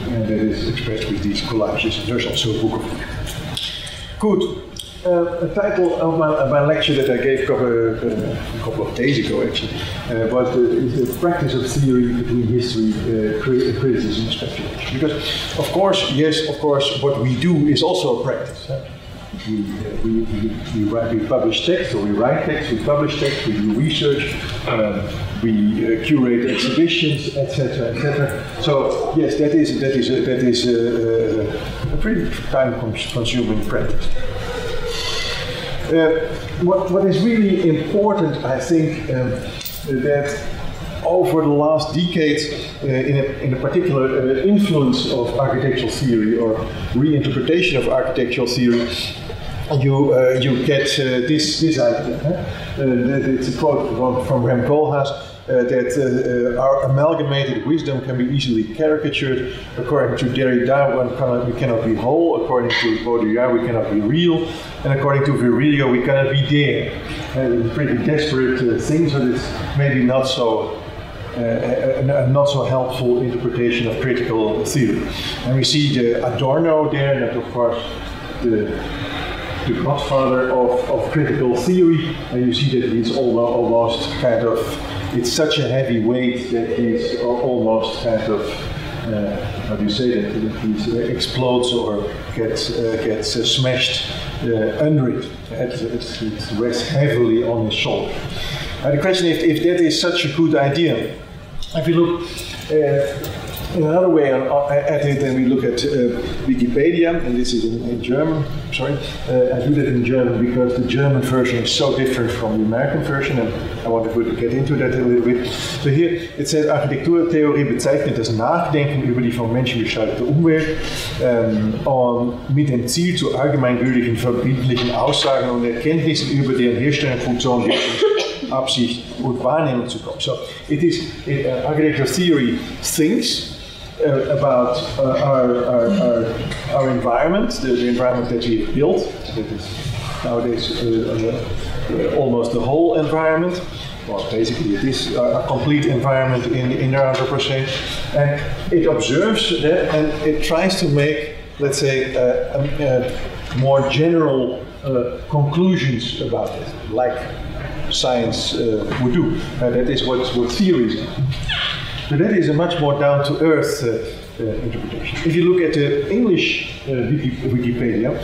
And that is expressed with these collages. There's also a book of them. Good. The title of my lecture that I gave a couple of days ago, actually, was the practice of theory between history, criticism, and speculation. Because, of course, yes, of course, what we do is also a practice. We publish text, or we write text, we publish text, we do research, we curate exhibitions, etc., etc. So yes, that is a pretty time-consuming practice. What is really important, I think, that over the last decades, in a particular influence of architectural theory or reinterpretation of architectural theory, you get this idea. It's a quote from Rem Koolhaas, that our amalgamated wisdom can be easily caricatured. According to Derrida, we cannot be whole. According to Baudrillard, we cannot be real. And according to Virilio, we cannot be there. Pretty desperate things, but it's maybe not so a not so helpful interpretation of critical theory. And we see the Adorno there, and of course the godfather of critical theory, and you see that he's almost kind of, it's such a heavy weight that he's almost kind of, how do you say that, he explodes or gets smashed under it. It rests heavily on his shoulder. The question is if that is such a good idea. If you look in another way at it, then we look at Wikipedia, and this is in German. Sorry, I do that in German because the German version is so different from the American version, and I want to get into that a little bit. So here it says, Architekturtheorie bezeichnet das Nachdenken über die vom Menschen gestaltete Umwelt mit dem Ziel zu allgemeingültigen verbindlichen Aussagen und Erkenntnissen über deren Herstellung, Funktion, Absicht und Wahrnehmung zu kommen. So it is architectural theory thinks about our environment, the environment that we have built. That is nowadays almost the whole environment. Well, basically it is a complete environment in our Anthropocene. And it observes that and it tries to make, let's say, more general conclusions about it, like science would do. That is what theories are. So that is a much more down-to-earth interpretation. If you look at the English Wikipedia,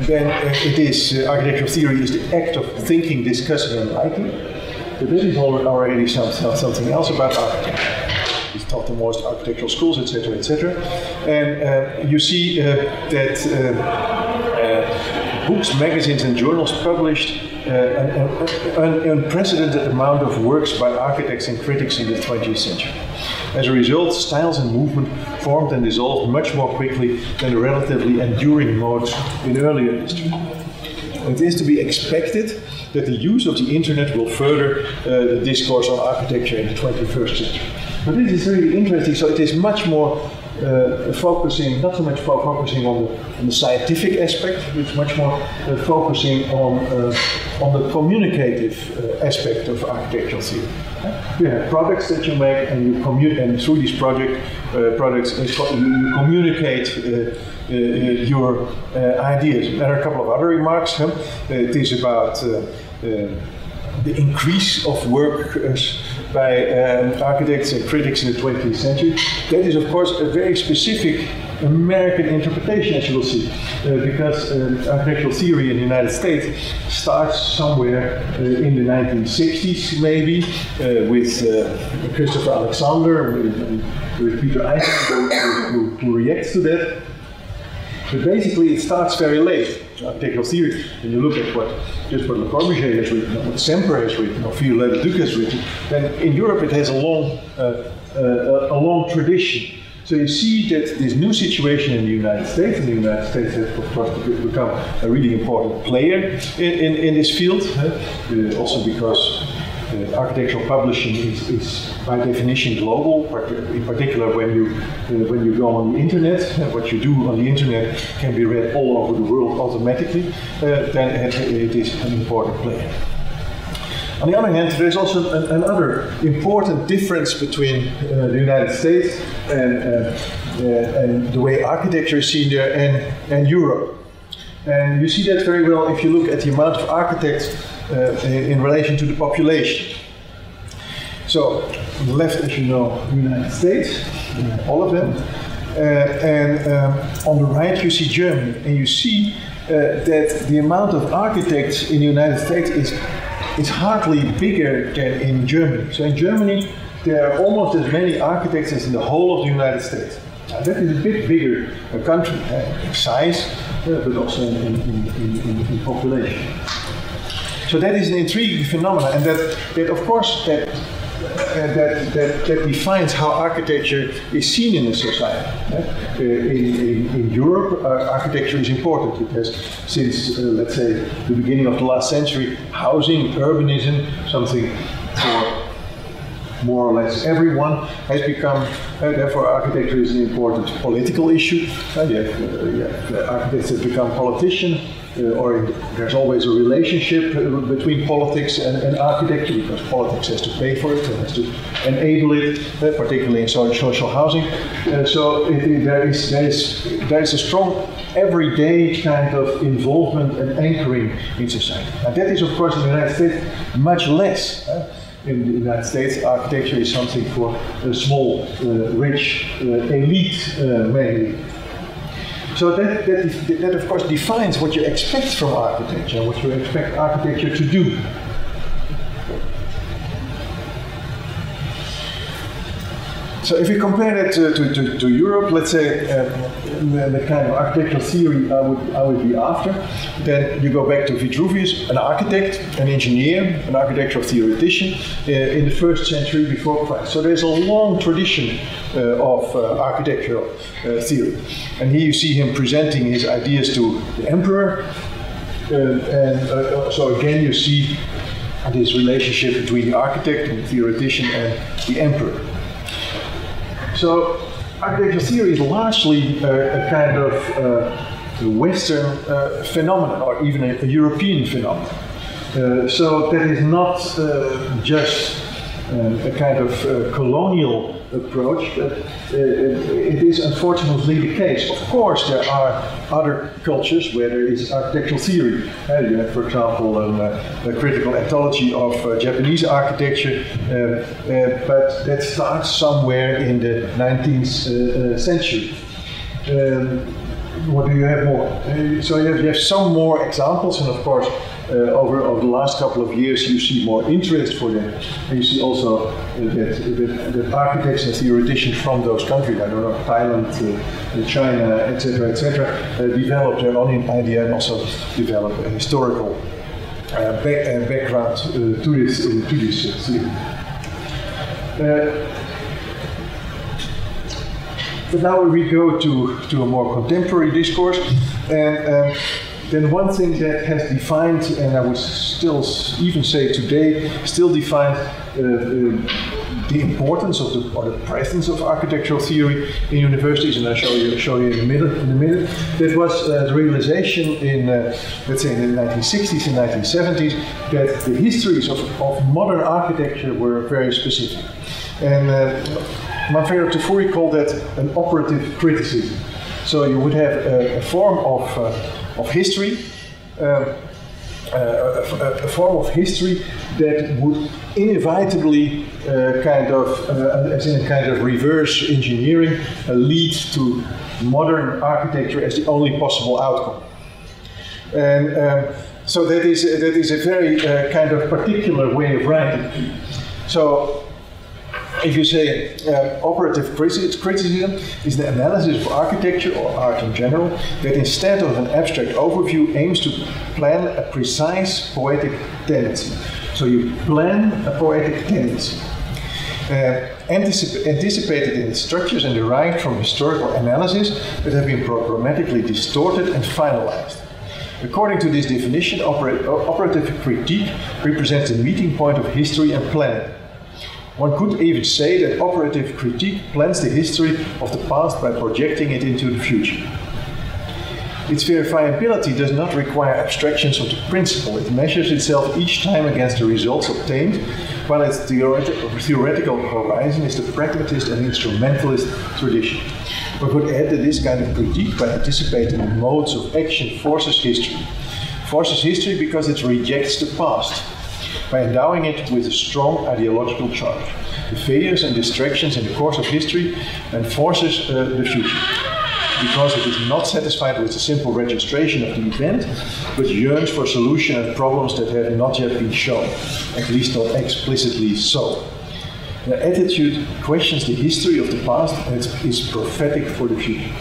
then it is architectural theory is the act of thinking, discussing, and writing. So that is already something else about architecture. It's taught in most architectural schools, etc., etc. And you see that books, magazines, and journals published an unprecedented amount of works by architects and critics in the 20th century. As a result, styles and movement formed and dissolved much more quickly than the relatively enduring modes in earlier history. It is to be expected that the use of the internet will further the discourse on architecture in the 21st century. But this is really interesting, so it is much more focusing, not so much focusing on the scientific aspect, it's much more focusing on the communicative aspect of architectural theory. You have products that you make, and you and through these products you communicate your ideas. There are a couple of other remarks. It is about the increase of work by architects and critics in the 20th century. That is, of course, a very specific American interpretation, as you will see, because architectural theory in the United States starts somewhere in the 1960s, maybe, with Christopher Alexander, with Peter Eichmann, who reacts to that. But basically, it starts very late. Architectural theory, and you look at what Le Corbusier has written, what Semper has written, or Viollet-le-Duc has written, then in Europe it has a long tradition. So you see that this new situation in the United States, and the United States has, of course, become a really important player in this field, also because architectural publishing is by definition global, in particular when you go on the internet, what you do on the internet can be read all over the world automatically, then it is an important player. On the other hand, there is also another important difference between the United States and the way architecture is seen there and Europe. And you see that very well if you look at the amount of architects in relation to the population. So, on the left, as you know, the United States, all of them. On the right, you see Germany. And you see that the amount of architects in the United States is hardly bigger than in Germany. So in Germany, there are almost as many architects as in the whole of the United States. Now, that is a bit bigger country in size, but also in population. So that is an intriguing phenomenon, and that of course that defines how architecture is seen in a society. In Europe, architecture is important. It has, since let's say the beginning of the last century, housing, urbanism, something for more or less everyone, has become, therefore architecture is an important political issue. You have architects that become politicians, or there's always a relationship between politics and architecture, because politics has to pay for it, and has to enable it, particularly in social housing. So there is a strong everyday kind of involvement and anchoring in society. And that is, of course, in the United States much less. In the United States, architecture is something for a small, rich elite mainly. So that of course defines what you expect from architecture, what you expect architecture to do. So if you compare that to Europe, let's say the kind of architectural theory I would be after, then you go back to Vitruvius, an architect, an engineer, an architectural theoretician in the 1st century before Christ. So there's a long tradition of architectural theory. And here you see him presenting his ideas to the emperor. So again you see this relationship between the architect and the theoretician and the emperor. So architectural theory is largely a kind of Western phenomenon, or even a European phenomenon. So that is not just a kind of colonial approach, but it is unfortunately the case. Of course, there are other cultures where there is architectural theory. You have, for example, a critical anthology of Japanese architecture, but that starts somewhere in the 19th century. What do you have more? So you have some more examples, and of course, over the last couple of years, you see more interest for them. And you see also that architects and theoreticians from those countries, I don't know, Thailand, China, etc., develop their own idea and also develop a historical background to this theory. But now we go to a more contemporary discourse, and then one thing that has defined, and I would still even say today, still defines the importance of or the presence of architectural theory in universities, and I'll show you in a minute. That was the realization in, let's say, in the 1960s and 1970s, that the histories of modern architecture were very specific. And Manfredo Tefuri called that an operative criticism. So you would have a form of history, a form of history that would inevitably as in a kind of reverse engineering, lead to modern architecture as the only possible outcome. And so that is a very kind of particular way of writing. So if you say operative criticism is the analysis of architecture or art in general that instead of an abstract overview aims to plan a precise poetic tendency. So you plan a poetic tendency, anticipated in its structures and derived from historical analysis that have been programmatically distorted and finalized. According to this definition, operative critique represents the meeting point of history and planning. One could even say that operative critique plans the history of the past by projecting it into the future. Its verifiability does not require abstractions of the principle. It measures itself each time against the results obtained, while its theoretical horizon is the pragmatist and instrumentalist tradition. One could add that this kind of critique, by anticipating the modes of action, forces history. Forces history because it rejects the past, by endowing it with a strong ideological charge. The failures and distractions in the course of history and forces the future, because it is not satisfied with the simple registration of the event, but yearns for solution and problems that have not yet been shown, at least not explicitly so. The attitude questions the history of the past and is prophetic for the future.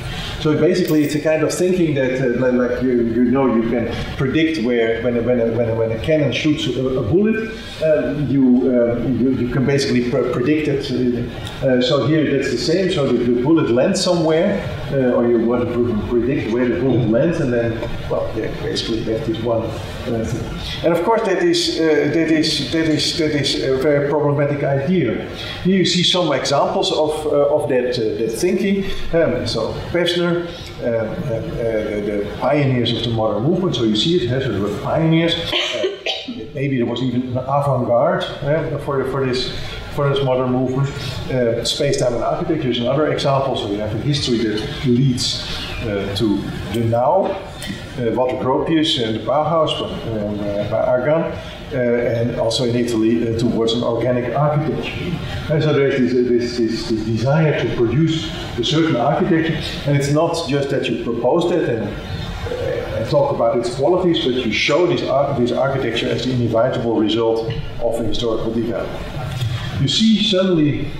So basically, it's a kind of thinking that, like you know, you can predict where when a cannon shoots a bullet, you can basically predict it. So here that's the same. So the bullet lands somewhere, or you want to predict where the bullet lands, and then, well, yeah, basically that is one thing. And of course, that is a very problematic idea. Here you see some examples of that thinking. So Pevsner. The pioneers of the modern movement, so you see it, there were pioneers. Maybe there was even an avant-garde for this modern movement. Space-time and architecture is another example, so you have a history that leads to the now. Walter Gropius and the Bauhaus by Argan, and also in Italy towards an organic architecture. And so there is this desire to produce a certain architecture, and it's not just that you propose that and talk about its qualities, but you show this architecture as the inevitable result of a historical development. You see suddenly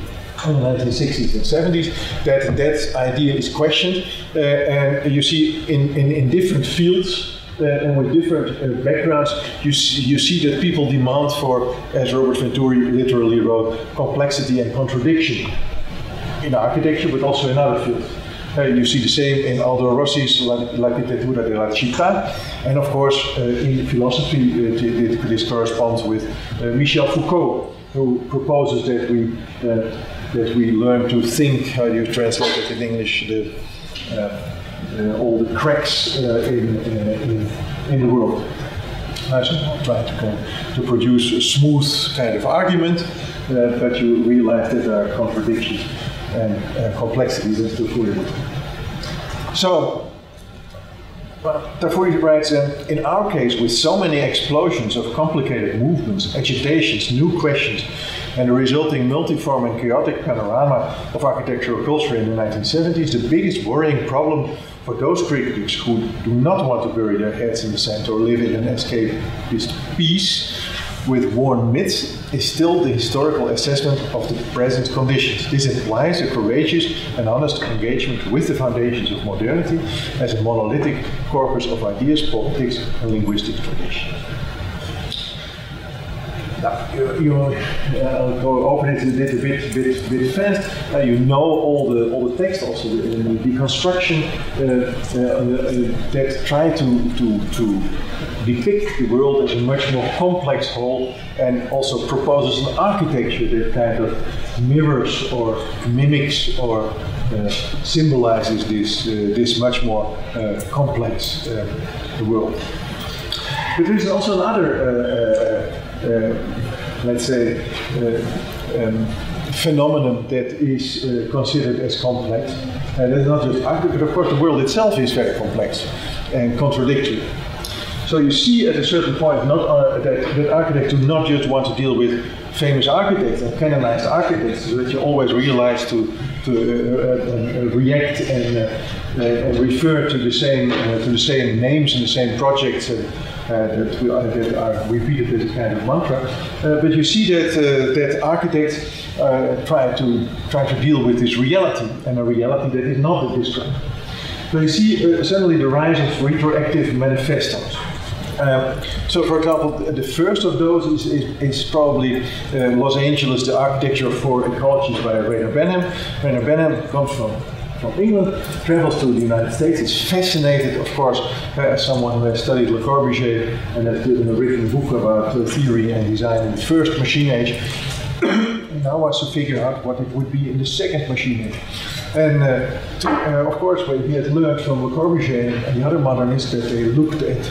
in the 1960s and 70s that idea is questioned, and you see in different fields and with different backgrounds, you see that people demand for, as Robert Venturi literally wrote, complexity and contradiction in architecture, but also in other fields. You see the same in Aldo Rossi's L'architettura della città, and of course in philosophy this corresponds with Michel Foucault, who proposes that we learn to think, how you translate it in English, all the cracks in the world. So try to produce a smooth kind of argument, but you realize that there are contradictions and complexities as to Fourier. So, Fourier writes, in our case, with so many explosions of complicated movements, agitations, new questions, and the resulting multiform and chaotic panorama of architectural culture in the 1970s, the biggest worrying problem for those critics who do not want to bury their heads in the sand or live in an escapist peace with worn myths is still the historical assessment of the present conditions. This implies a courageous and honest engagement with the foundations of modernity as a monolithic corpus of ideas, politics, and linguistic tradition. Now, I'll go over it a bit fast. You know all the text, also the deconstruction that try to depict the world as a much more complex whole, and also proposes an architecture that kind of mirrors or mimics or symbolizes this much more complex world. But there is also another let's say, phenomenon that is considered as complex. And it's not just architecture, but of course the world itself is very complex and contradictory. So you see at a certain point that architects do not just want to deal with famous architects and canonized architects, so that you always realize to react and refer to the same names and the same projects that are repeated as a kind of mantra. But you see that architects try to deal with this reality, and a reality that is not that described. So you see suddenly the rise of retroactive manifestos. So, for example, the first of those is probably Los Angeles, the Architecture of Four Ecologies by Rainer Benham. Rainer Benham comes from England, travels to the United States, is fascinated, of course, as someone who has studied Le Corbusier and has written a book about theory and design in the first machine age, and now wants to figure out what it would be in the second machine age. And of course, what he had learned from Le Corbusier and the other modernists, that they looked at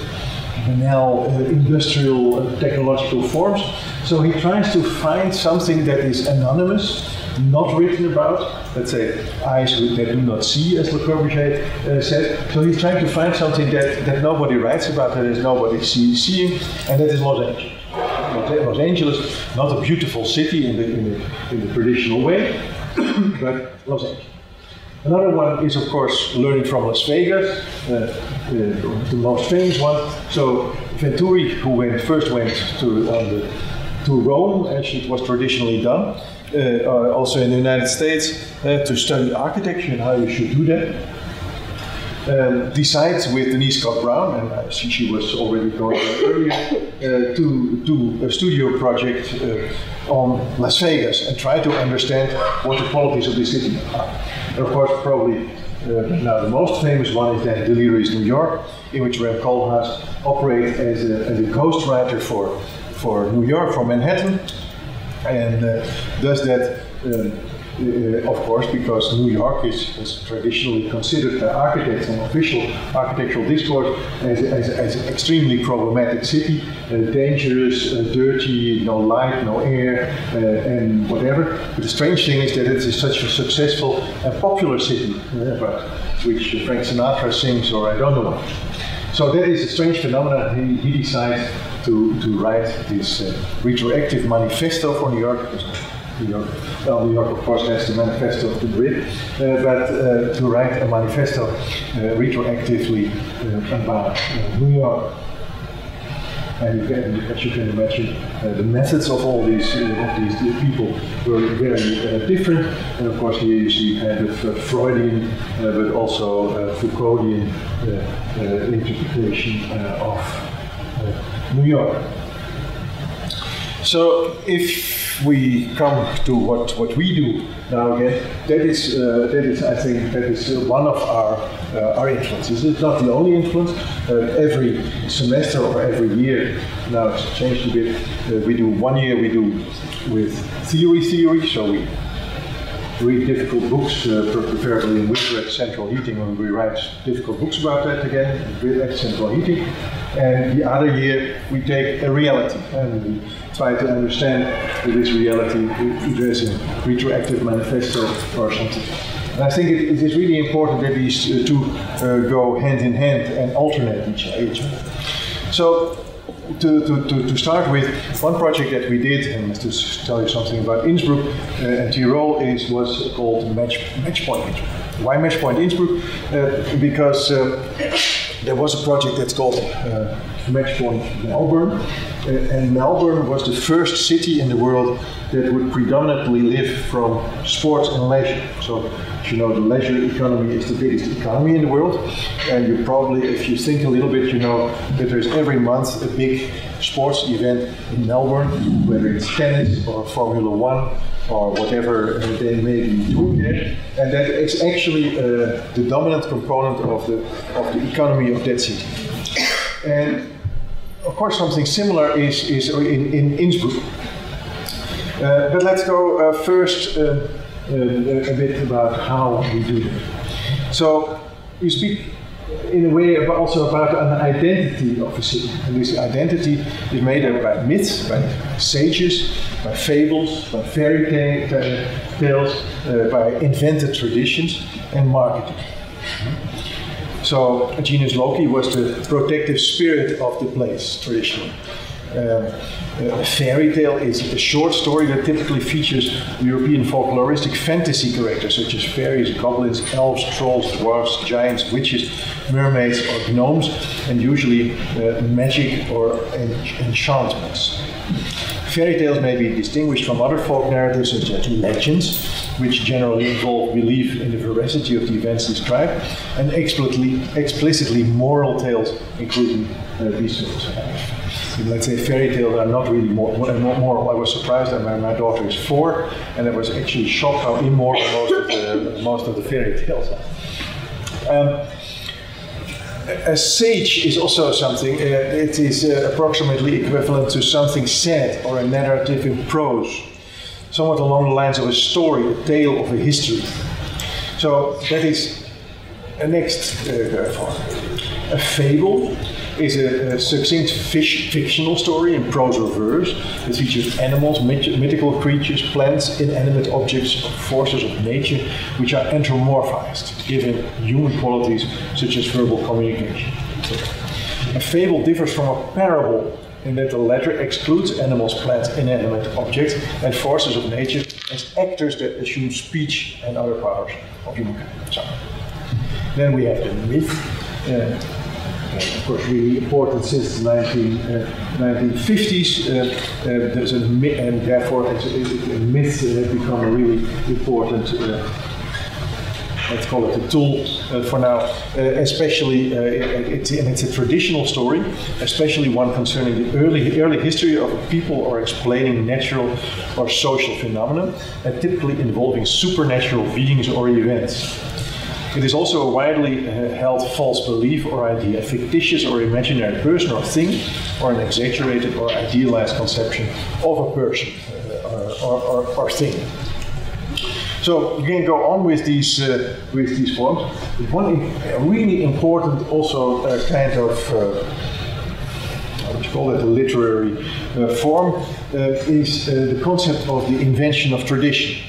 banal industrial technological forms. So he tries to find something that is anonymous, not written about, let's say, eyes that do not see, as Le Corbusier said. So he's trying to find something that nobody writes about, that is nobody seeing, and that is Los Angeles. Los Angeles, not a beautiful city in the traditional way, but Los Angeles. Another one is, of course, learning from Las Vegas, the most famous one. So Venturi, who first went to Rome, actually it was traditionally done, also in the United States, to study architecture and how you should do that. Decides with Denise Scott Brown, and she was already going there earlier, to do a studio project on Las Vegas and try to understand what the qualities of the city are. And of course, probably now the most famous one is then Delirious New York, in which Rem Koolhaas operates as a ghostwriter for New York, for Manhattan, and does that, of course, because New York is traditionally considered by architects and official architectural discourse as an extremely problematic city, dangerous, dirty, no light, no air, and whatever. But the strange thing is that it is such a successful and popular city, about which Frank Sinatra sings, or I don't know what. So that is a strange phenomenon. He decides to write this retroactive manifesto for New York. New York, of course, has the manifesto of the grid, but to write a manifesto retroactively about New York. And as you can imagine, the methods of all these people were very different. And of course, here you see kind of Freudian, but also Foucauldian interpretation of New York. So if we come to what we do now again, that is I think that is one of our influences. It's not the only influence. Every semester or every year, now it's changed a bit. We do 1 year we do with theory. So we read difficult books, preferably in winter at central heating, and we write difficult books about that again at central heating. And the other year we take a reality and we try to understand this reality addressing retroactive manifesto or something. And I think it is really important that these two go hand in hand and alternate each other. So to start with, one project that we did, and to tell you something about Innsbruck and Tyrol, was called Matchpoint Innsbruck. Why Matchpoint Innsbruck? Because there was a project that's called Matchpoint Melbourne, and Melbourne was the first city in the world that would predominantly live from sports and leisure. So, as you know, the leisure economy is the biggest economy in the world, and you probably, if you think a little bit, you know that there's every month a big sports event in Melbourne, whether it's tennis or Formula One or whatever they may be doing there, and that is actually the dominant component of the economy of that city. And of course, something similar is in Innsbruck. But let's go first a bit about how we do that. So you speak in a way also about an identity of a city. And this identity is made up by myths, by sages, by fables, by fairy tales, by invented traditions and marketing. So Genius Loci was the protective spirit of the place, traditionally. A fairy tale is a short story that typically features European folkloristic fantasy characters such as fairies, goblins, elves, trolls, dwarves, giants, witches, mermaids or gnomes, and usually magic or enchantments. Fairy tales may be distinguished from other folk narratives such as legends, which generally involve belief in the veracity of the events described, and explicitly moral tales, including these sorts. Let's say fairy tales are not really moral. I was surprised that my daughter is 4, and I was actually shocked how immoral most of the fairy tales are. A sage is also something, it is approximately equivalent to something said or a narrative in prose, somewhat along the lines of a story, a tale of a history. So that is a next form. A fable is a succinct fictional story in prose or verse. It features animals, mythical creatures, plants, inanimate objects, forces of nature, which are anthropomorphized, given human qualities such as verbal communication. A fable differs from a parable in that the latter excludes animals, plants, inanimate objects, and forces of nature as actors that assume speech and other powers of humankind. So, then we have the myth, of course really important since the 1950s. There's a myth, and therefore myths have become a really important let's call it a tool for now, especially it's a traditional story, especially one concerning the early history of a people or explaining natural or social phenomena, and typically involving supernatural beings or events. It is also a widely held false belief or idea, a fictitious or imaginary person or thing, or an exaggerated or idealized conception of a person or thing. So you can go on with these forms. One really important also kind of what would you call it, a literary form is the concept of the invention of tradition.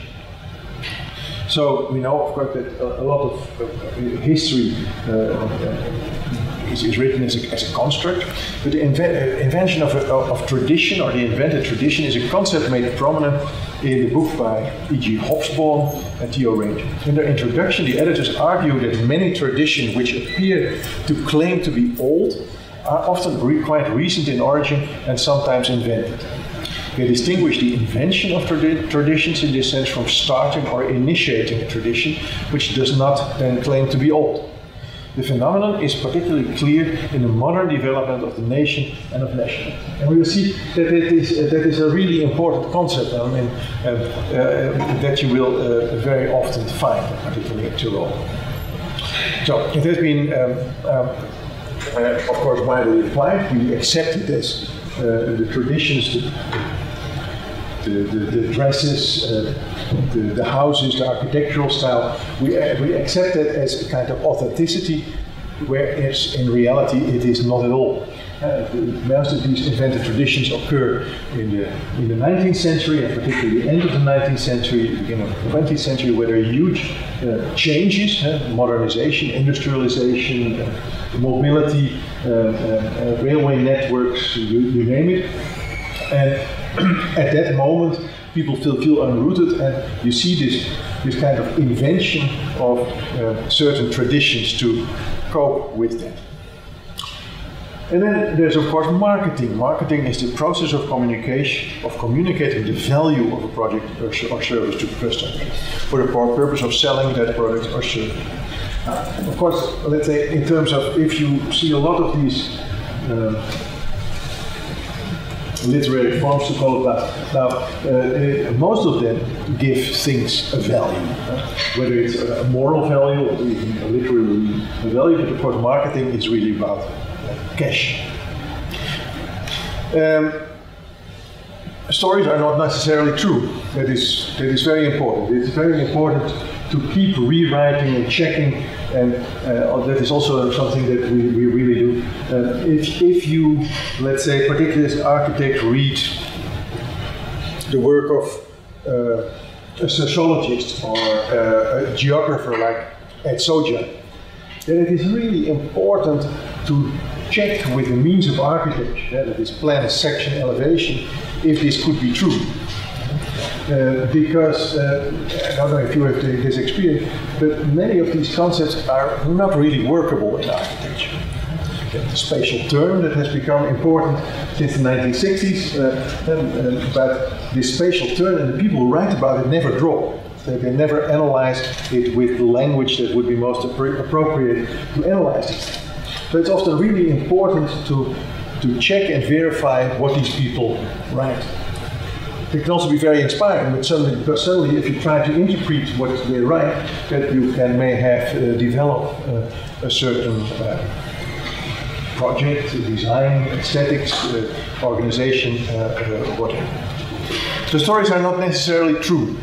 So we know, of course, that a lot of history is written as a construct, but the invention of tradition, or the invented tradition, is a concept made prominent in the book by E.G. Hobsbawm and Theo Ranger. In their introduction, the editors argue that many traditions which appear to claim to be old are often quite recent in origin and sometimes invented. They distinguish the invention of traditions in this sense from starting or initiating a tradition which does not then claim to be old. The phenomenon is particularly clear in the modern development of the nation and of nationalism. And we will see that that is a really important concept, I mean, that you will very often find, particularly in Tyrol. So it has been, of course, widely applied. We accept it as the traditions, the dresses, the houses, the architectural style. We accept that as a kind of authenticity, whereas in reality it is not at all. Most of these invented traditions occur in the 19th century, and particularly the end of the 19th century, the beginning of the 20th century, where there are huge changes, modernization, industrialization, mobility, railway networks, you name it. And at that moment, people still feel unrooted, and you see this kind of invention of certain traditions to cope with that. And then there's of course marketing. Marketing is the process of communicating the value of a product or service to the customer for the purpose of selling that product or service. Of course, let's say in terms of, if you see a lot of these literary forms, to call it that. Now, most of them give things a value, whether it's a moral value or even a literary value, but of course marketing is really about cash. Stories are not necessarily true. That is very important. It's very important to keep rewriting and checking, and that is also something that we really do. If you, let's say, particularly as an architect, read the work of a sociologist or a geographer like Ed Soja, then it is really important to check with the means of architecture, that is plan, section, elevation, if this could be true. Because, I don't know if you have this experience, but many of these concepts are not really workable in architecture. The spatial term that has become important since the 1960s, but this spatial term and the people who write about it never draw. They never analyze it with the language that would be most appropriate to analyze it. So it's often really important to check and verify what these people write. It can also be very inspiring, but suddenly if you try to interpret what they write, that you may have developed a certain project, design, aesthetics, organization, whatever. The stories are not necessarily true.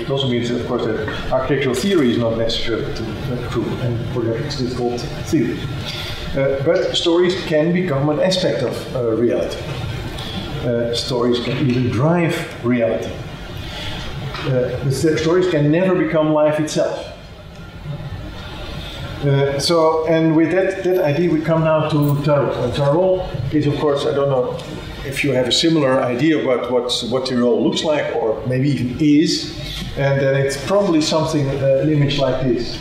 It also means, of course, that architectural theory is not necessarily true, and for that it's called theory. But stories can become an aspect of reality. Stories can even drive reality. The stories can never become life itself. And with that idea, we come now to Tyrol. Tyrol is, of course, I don't know if you have a similar idea about what Tyrol looks like, or maybe even is, and then it's probably something, an image like this.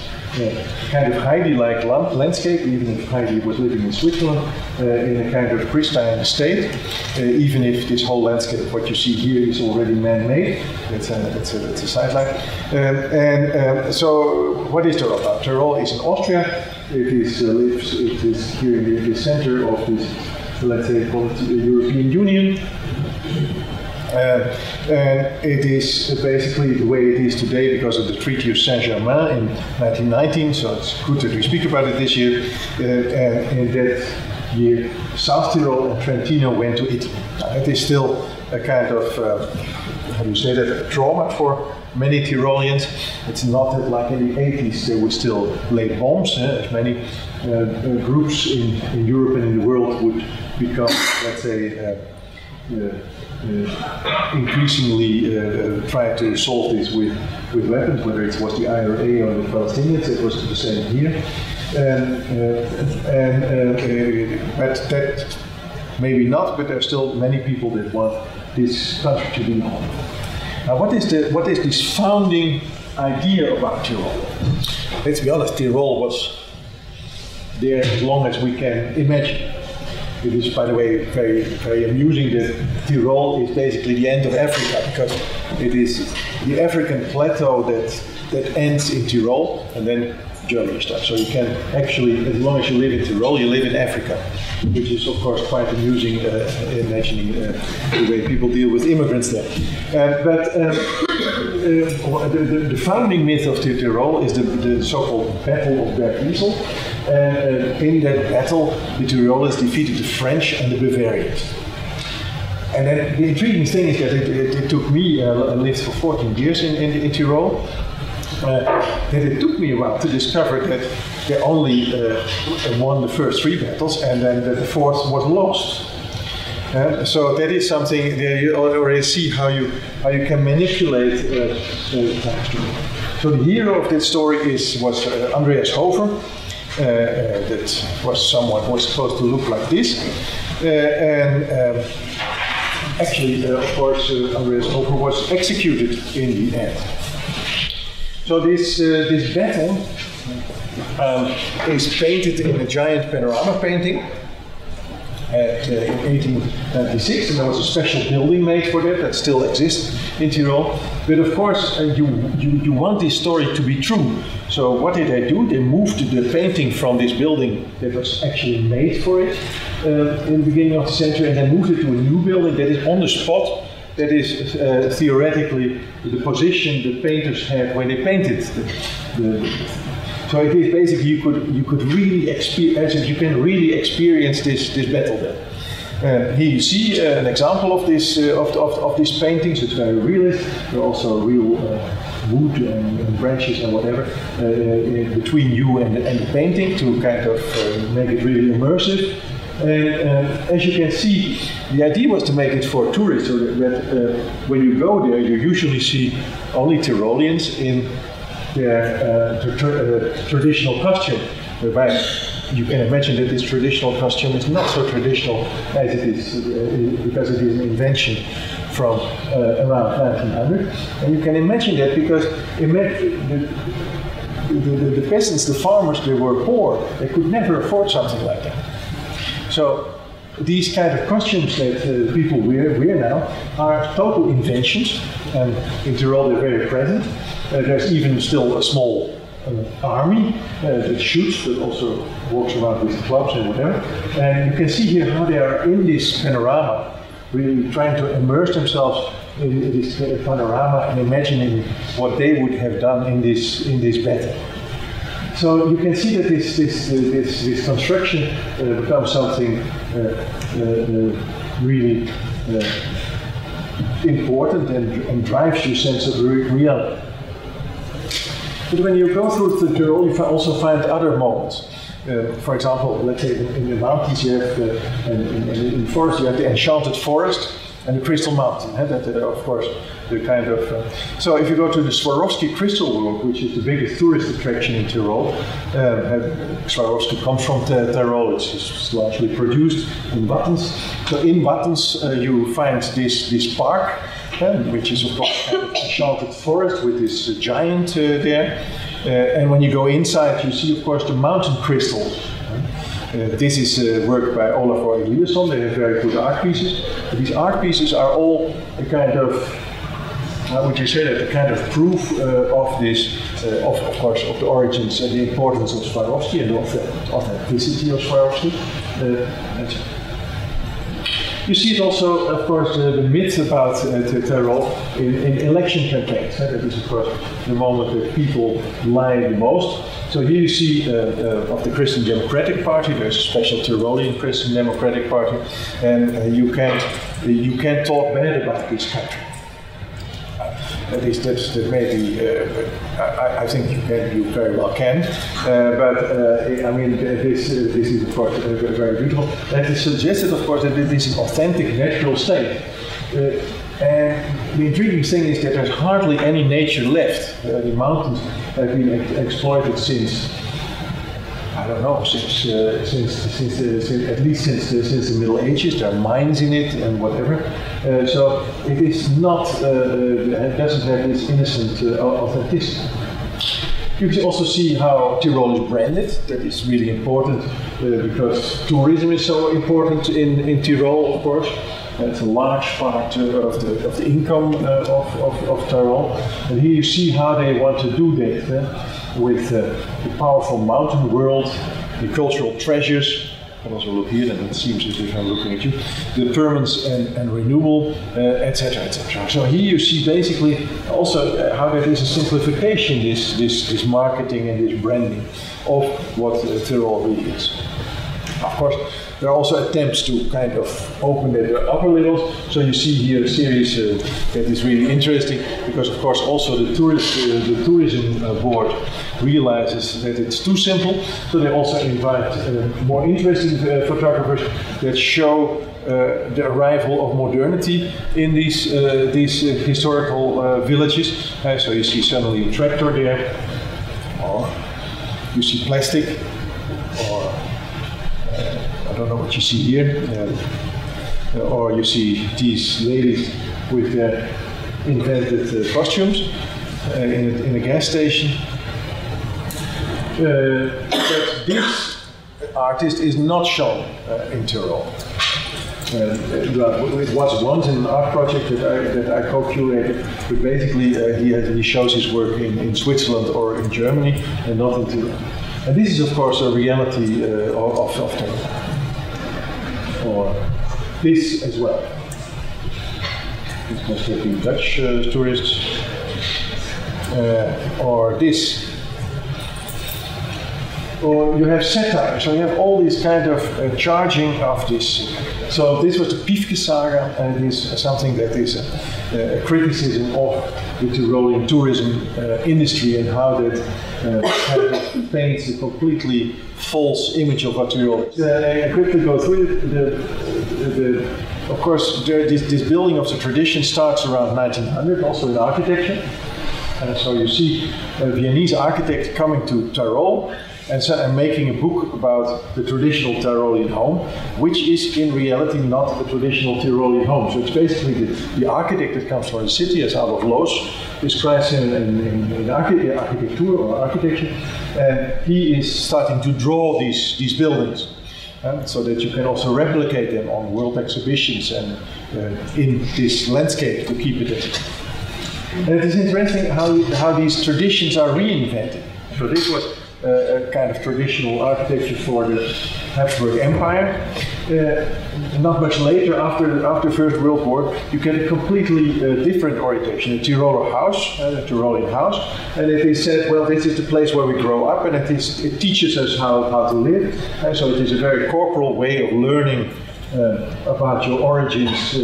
Kind of Heidi-like landscape, even if Heidi was living in Switzerland, in a kind of pristine state, even if this whole landscape, what you see here, is already man-made. It's a sideline. So what is Tyrol about? Tyrol is in Austria. It is here in the center of this, let's say, called the European Union. And it is basically the way it is today because of the Treaty of Saint-Germain in 1919, so it's good that we speak about it this year. And in that year, South Tyrol and Trentino went to Italy. It is still a kind of, how do you say that, a trauma for many Tyroleans. It's not that like in the 80s they would still lay bombs, as many groups in Europe and in the world would become, let's say, increasingly try to solve this with weapons, whether it was the IRA or the Palestinians. It was the same here, but that maybe not. But there are still many people that want this country to be known. Now, what is this founding idea about Tyrol? Let's be honest. Tyrol was there as long as we can imagine. It is, by the way, very, very amusing that Tyrol is basically the end of Africa, because it is the African plateau that ends in Tyrol, and then Germany starts. So you can actually, as long as you live in Tyrol, you live in Africa, which is, of course, quite amusing, imagining the way people deal with immigrants there. The founding myth of Tyrol is the so-called Battle of Berg Isel. And in that battle, the Tyrolers defeated the French and the Bavarians. And then the intriguing thing is that it took me, I lived for 14 years in Tyrol, that it took me a while to discover that they only won the first 3 battles, and then the 4th was lost. So that is something that you already see how you can manipulate the story. So the hero of this story was Andreas Hofer. That was someone who was supposed to look like this, actually, of course, Andreas Hofer was executed in the end. So this battle is painted in a giant panorama painting in 1896, and there was a special building made for that still exists in Tyrol. But of course, you want this story to be true. So what did they do? They moved the painting from this building that was actually made for it in the beginning of the century, and then moved it to a new building that is on the spot. That is theoretically the position the painters had when they painted so it is basically you could really experience this battle there. Here you see an example of this of these paintings. It's very realist. There are also real wood and branches and whatever between you and the painting to kind of make it really immersive. And as you can see, the idea was to make it for tourists, so that when you go there, you usually see only Tyroleans in their traditional costume. Whereby you can imagine that this traditional costume is not so traditional as it is, because it is an invention from around 1900. And you can imagine that because the peasants, the farmers, they were poor. They could never afford something like that. So these kind of costumes that people wear now are total inventions, and in Tyrol they're very present. There's even still a small army that shoots, but also walks around with clubs and whatever. And you can see here how they are in this panorama, really trying to immerse themselves in this panorama and imagining what they would have done in this battle. So you can see that this construction becomes something really important and drives your sense of reality. But when you go through the Tyrol, you also find other moments. For example, let's say in the mountains you have, in the forest you have the enchanted forest and the crystal mountain. That of course, the kind of. So if you go to the Swarovski crystal world, which is the biggest tourist attraction in Tyrol, Swarovski comes from Tyrol. It's largely produced in Wattens. So in Wattens you find this park, which is of course kind of enchanted forest with this giant there. And when you go inside, you see, of course, the mountain crystals. This is work by Olaf og Eliasson. They have very good art pieces. But these art pieces are all a kind of, how would you say that, a kind of proof of this, of course, of the origins and the importance of Swarovski and of the authenticity of Swarovski. You see it also, of course, the myth about Tyrol in election campaigns. That is, of course, the moment that people lie the most. So here you see of the Christian Democratic Party. There's a special Tyrolean Christian Democratic Party, and you can't talk bad about this country. At least that maybe I think you very well can. I mean, this is of course very beautiful. And it suggested, of course, that it is an authentic natural state. And the intriguing thing is that there's hardly any nature left. The mountains have been exploited since, I don't know, since at least since the Middle Ages. There are mines in it and whatever. So it is not, it doesn't have this innocent authenticity. You can also see how Tyrol is branded. That is really important because tourism is so important in Tyrol, of course. It's a large part of the income of Tyrol. And here you see how they want to do that with the powerful mountain world, the cultural treasures. I can also look here, and it seems as if I'm looking at you. The permanence and renewal, etc., etc. So here you see basically also how that is a simplification, this marketing and this branding of what Tyrol really is. Of course, there are also attempts to kind of open that up a little. So you see here a series that is really interesting because, of course, also the tourism board realizes that it's too simple. So they also invite more interesting photographers that show the arrival of modernity in these historical villages. So you see suddenly a tractor there, or you see plastic, or I don't know what you see here, or you see these ladies with their invented costumes in a gas station. But this artist is not shown in Tyrol. It was once in an art project that I co-curated, but basically he shows his work in Switzerland or in Germany and not in Tyrol. And this is, of course, a reality of Tyrol. Or this as well. This must have been Dutch tourists. Or this. Or you have satire, so you have all these kind of charging of this. So this was the Piefke saga, and it is something that is a criticism of the Tyrolean tourism industry and how that kind of paints a completely false image of what Tyrol is. I quickly go through it. Of course, this building of the tradition starts around 1900, also in architecture. So you see a Viennese architect coming to Tyrol and making a book about the traditional Tyrolean home, which is in reality not a traditional Tyrolean home. So it's basically the architect that comes from the city, as Adolf Loos describes him in architecture or architecture, and he is starting to draw these buildings. So that you can also replicate them on world exhibitions and in this landscape to keep it in. And it is interesting how these traditions are reinvented. So this was a kind of traditional architecture for the Habsburg Empire. Not much later, after First World War, you get a completely different orientation, a Tyroler house, a Tyrolean house, and it is said, well, this is the place where we grow up, and it teaches us how to live. So it is a very corporal way of learning about your origins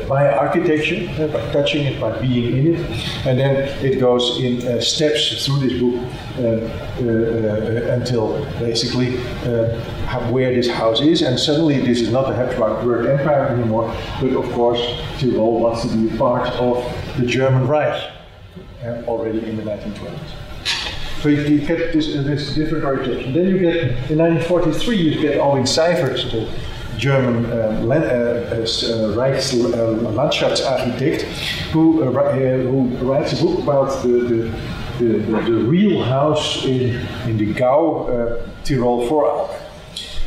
by architecture, by touching it, by being in it, and then it goes in steps through this book until basically where this house is, and suddenly this is not a Habsburg Empire anymore, but of course Tyrol wants to be a part of the German Reich already in the 1920s. So you get this different orientation. Then you get, in 1943, you get Alwin Seifert, the German Reichslandschaftsarchitect, who writes a book about the real house in the Gau, Tyrol Voralp.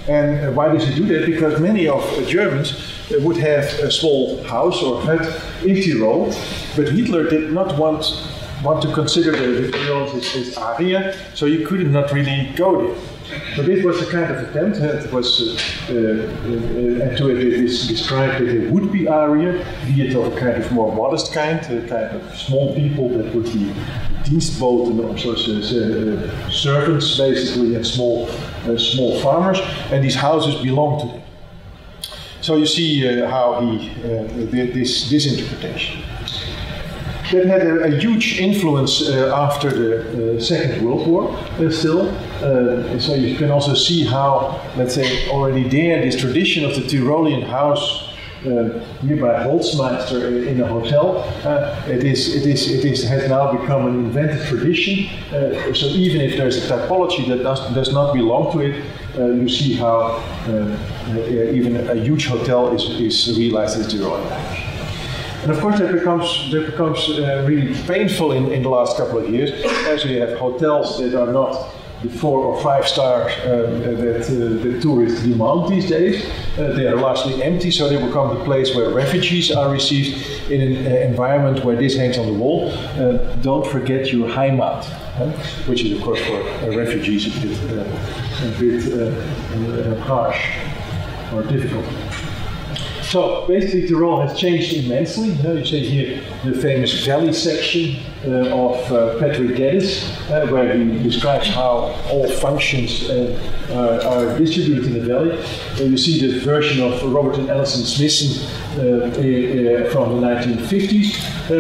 And why does he do that? Because many of Germans would have a small house or hut in Tyrol, but Hitler did not want to consider the Tyrol as area, so you could not really go there. But this was a kind of attempt. It was, and to it is described that it would be area, be it of a kind of more modest kind, a kind of small people that would be dienstboten, or servants basically, and small farmers, and these houses belong to them. So you see how he did this interpretation. That had a huge influence after the Second World War still. So you can also see how, let's say, already there, this tradition of the Tyrolean house nearby Holzmeister in a hotel, it has now become an invented tradition. So even if there's a typology that does not belong to it, you see how even a huge hotel is realized as Tyrolean house. And of course that becomes really painful in the last couple of years, as we have hotels that are not the 4 or 5 stars that the tourists demand these days. They are largely empty, so they become the place where refugees are received in an environment where this hangs on the wall. Don't forget your Heimat, which is of course for refugees a bit harsh or difficult. So basically Tyrol has changed immensely. You see here the famous valley section of Patrick Geddes, where he describes how all functions are distributed in the valley. You see the version of Robert and Alison Smithson from the 1950s,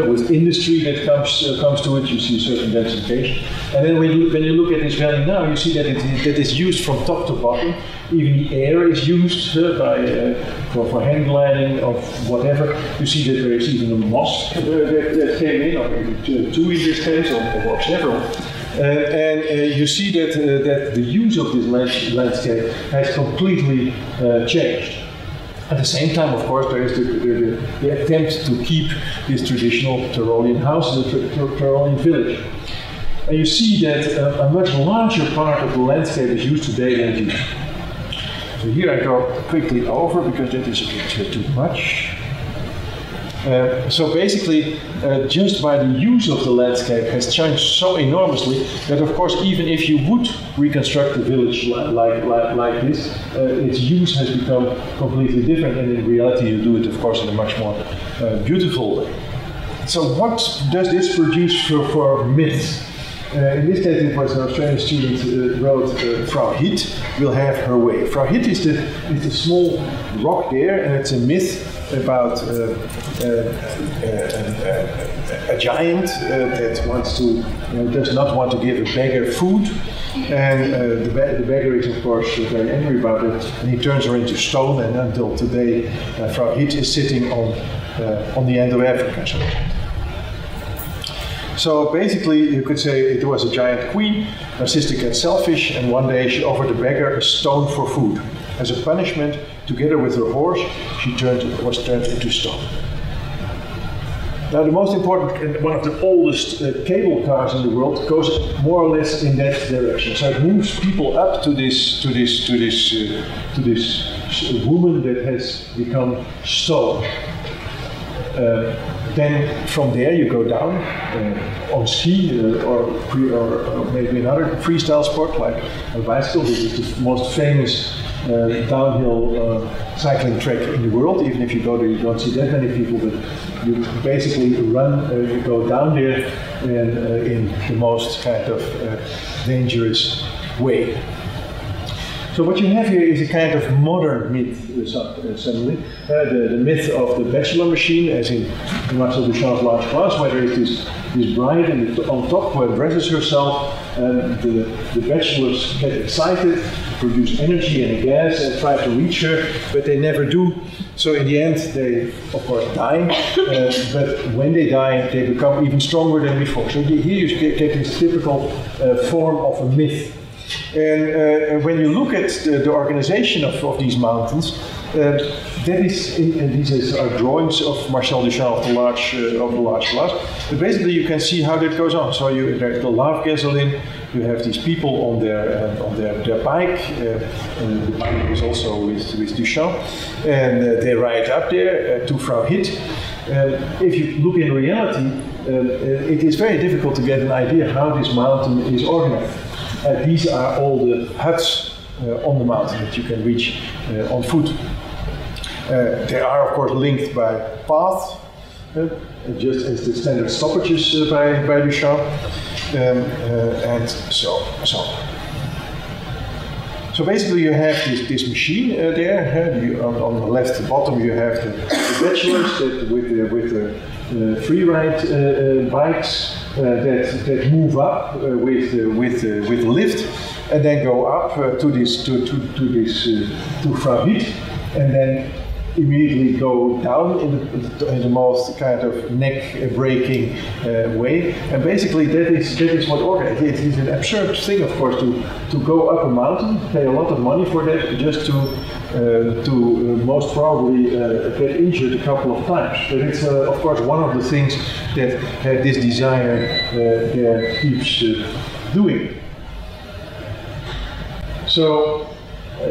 with industry that comes to it. You see certain densification. And then when you look at this valley now, you see that it is used from top to bottom. Even the air is used for hang gliding of whatever. You see that there is even a mosque that came in, or maybe 2 in this case, or several. And you see that the use of this landscape has completely changed. At the same time, of course, there is the attempt to keep this traditional Tyrolean house, the Tyrolean village. And you see that a much larger part of the landscape is used today than it used. So here I go quickly over because that is a bit too much. So basically, just by the use of the landscape has changed so enormously that, of course, even if you would reconstruct the village like this, its use has become completely different, and in reality you do it, of course, in a much more beautiful way. So what does this produce for myths? In this case, it was an Australian student who wrote Frau Hit will have her way. Frau Hit is the small rock there, and it's a myth about a giant that does not want to give a beggar food, and the beggar is of course very angry about it, and he turns her into stone. And until today, Frau Hit is sitting on the end of Africa. So basically, you could say it was a giant queen, narcissistic and selfish, and one day she offered the beggar a stone for food. As a punishment, together with her horse, she was turned into stone. Now, the most important and one of the oldest cable cars in the world goes more or less in that direction. So it moves people up to this woman that has become stone. Then from there you go down on ski or maybe another freestyle sport like a bicycle. This is the most famous downhill cycling track in the world. Even if you go there, you don't see that many people, but you basically run, you go down there in the most kind of dangerous way. So what you have here is a kind of modern myth suddenly. The myth of the bachelor machine, as in Marcel Duchamp's large class, where there is this bride on top who dresses herself, and the bachelors get excited, produce energy and a gas and try to reach her, but they never do. So in the end, they of course die, but when they die, they become even stronger than before. So here you get this typical form of a myth. And when you look at the organization of these mountains, these are drawings of Marcel Duchamp of the large class. But basically, you can see how that goes on. So there's the lave gasoline. You have these people on their bike. The bike is also with Duchamp, and they ride up there to Frau Hit. If you look in reality, it is very difficult to get an idea how this mountain is organized. These are all the huts on the mountain that you can reach on foot. They are, of course, linked by paths, just as the standard stoppages by Duchamp, and so. So basically, you have this machine there. On the left bottom, you have the bachelors with the free ride bikes that move up with the lift, and then go up to Frau Hit, and then immediately go down in the most kind of neck-breaking way. And basically, that is what organized. It is an absurd thing, of course, to go up a mountain, pay a lot of money for that, just to most probably get injured a couple of times. But it's of course one of the things that this designer there keeps doing. So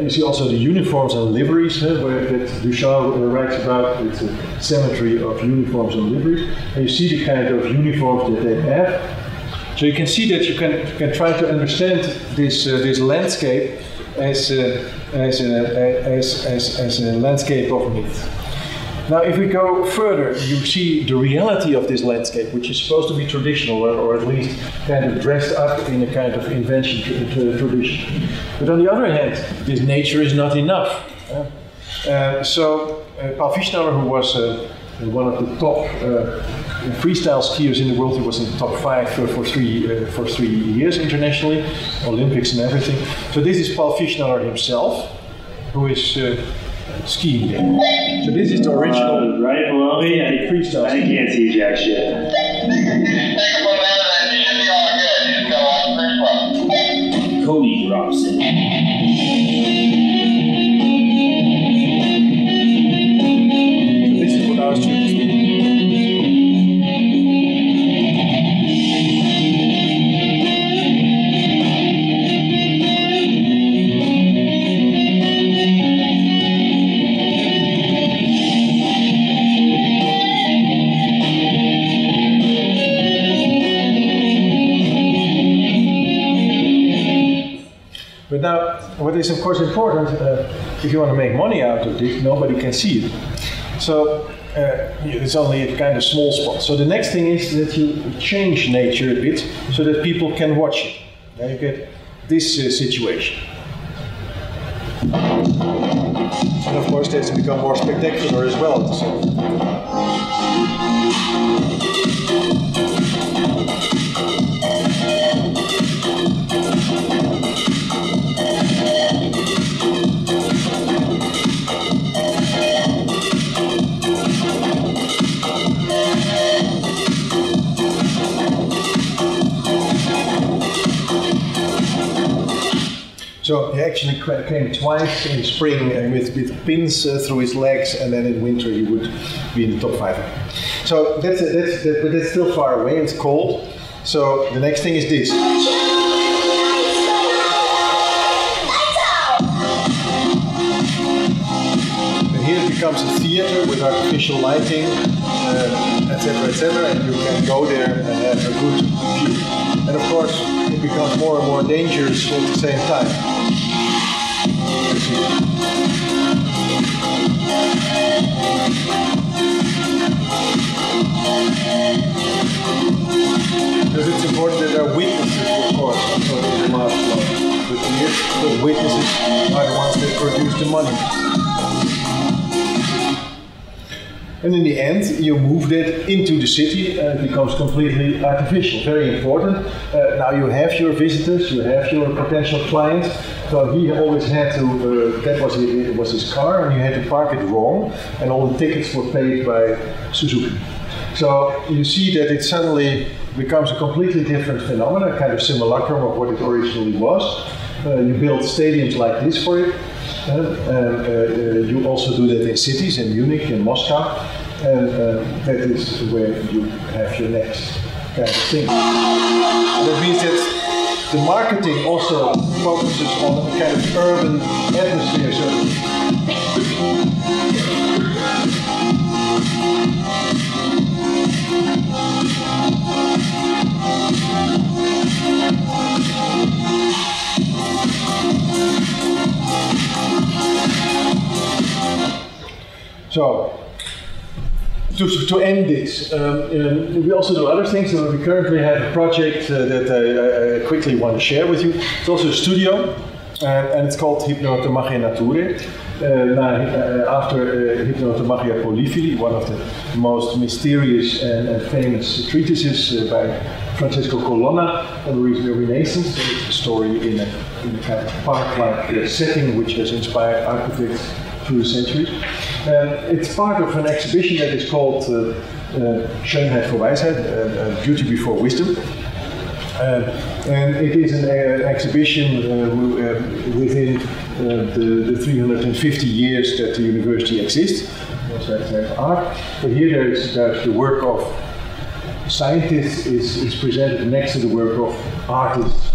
you see also the uniforms and liveries where that Duchamp writes about. It's a cemetery of uniforms and liveries. And you see the kind of uniforms that they have. So you can see that you can try to understand this landscape as a landscape of myth. Now, if we go further, you see the reality of this landscape, which is supposed to be traditional, or at least kind of dressed up in a kind of invention tradition. But on the other hand, this nature is not enough. So Paul Fischnauer, who was one of the top freestyle skiers in the world, he was in the top 5 for 3 years internationally, Olympics and everything. So this is Paul Fischnauer himself, who is skiing there. So this is the original right below me. freestyle. I can't see jack shit. Cody drops it. So this is what I was doing. But now, what is of course important, if you want to make money out of this, nobody can see it. So it's only a kind of small spot. So the next thing is that you change nature a bit so that people can watch it. Then you get this situation. And of course, that's become more spectacular as well. So he actually came twice in spring with pins through his legs, and then in winter he would be in the top 5. So but that's still far away. It's cold. So the next thing is this. And here it becomes a theater with artificial lighting, etc., and you can go there and have a good view. And of course, it becomes more and more dangerous at the same time. Because it's important that there are witnesses, of course, also in the last one. But here, the witnesses are use the money. And in the end, you move that into the city and it becomes completely artificial, very important. Now you have your visitors, you have your potential clients. So he always had to, that was his car, and you had to park it wrong, and all the tickets were paid by Suzuki. So you see that it suddenly becomes a completely different phenomenon, a kind of simulacrum of what it originally was. You build stadiums like this for it. You also do that in cities, in Munich, in Moscow, and that is where you have your next kind of thing. And that means that the marketing also focuses on a kind of urban atmosphere. So, to end this, we also do other things. So we currently have a project that I quickly want to share with you. It's also a studio, and it's called Hypnotomagia Naturae. After Hypnotomagia Polifili, one of the most mysterious and famous treatises by Francesco Colonna on the Renaissance. It's a story in a kind of park-like setting which has inspired architects through the centuries. It's part of an exhibition that is called Schönheit vor Weisheit, Beauty Before Wisdom. And it is an exhibition within the 350 years that the university exists. Also that's art. But here there's the work of scientists is presented next to the work of artists.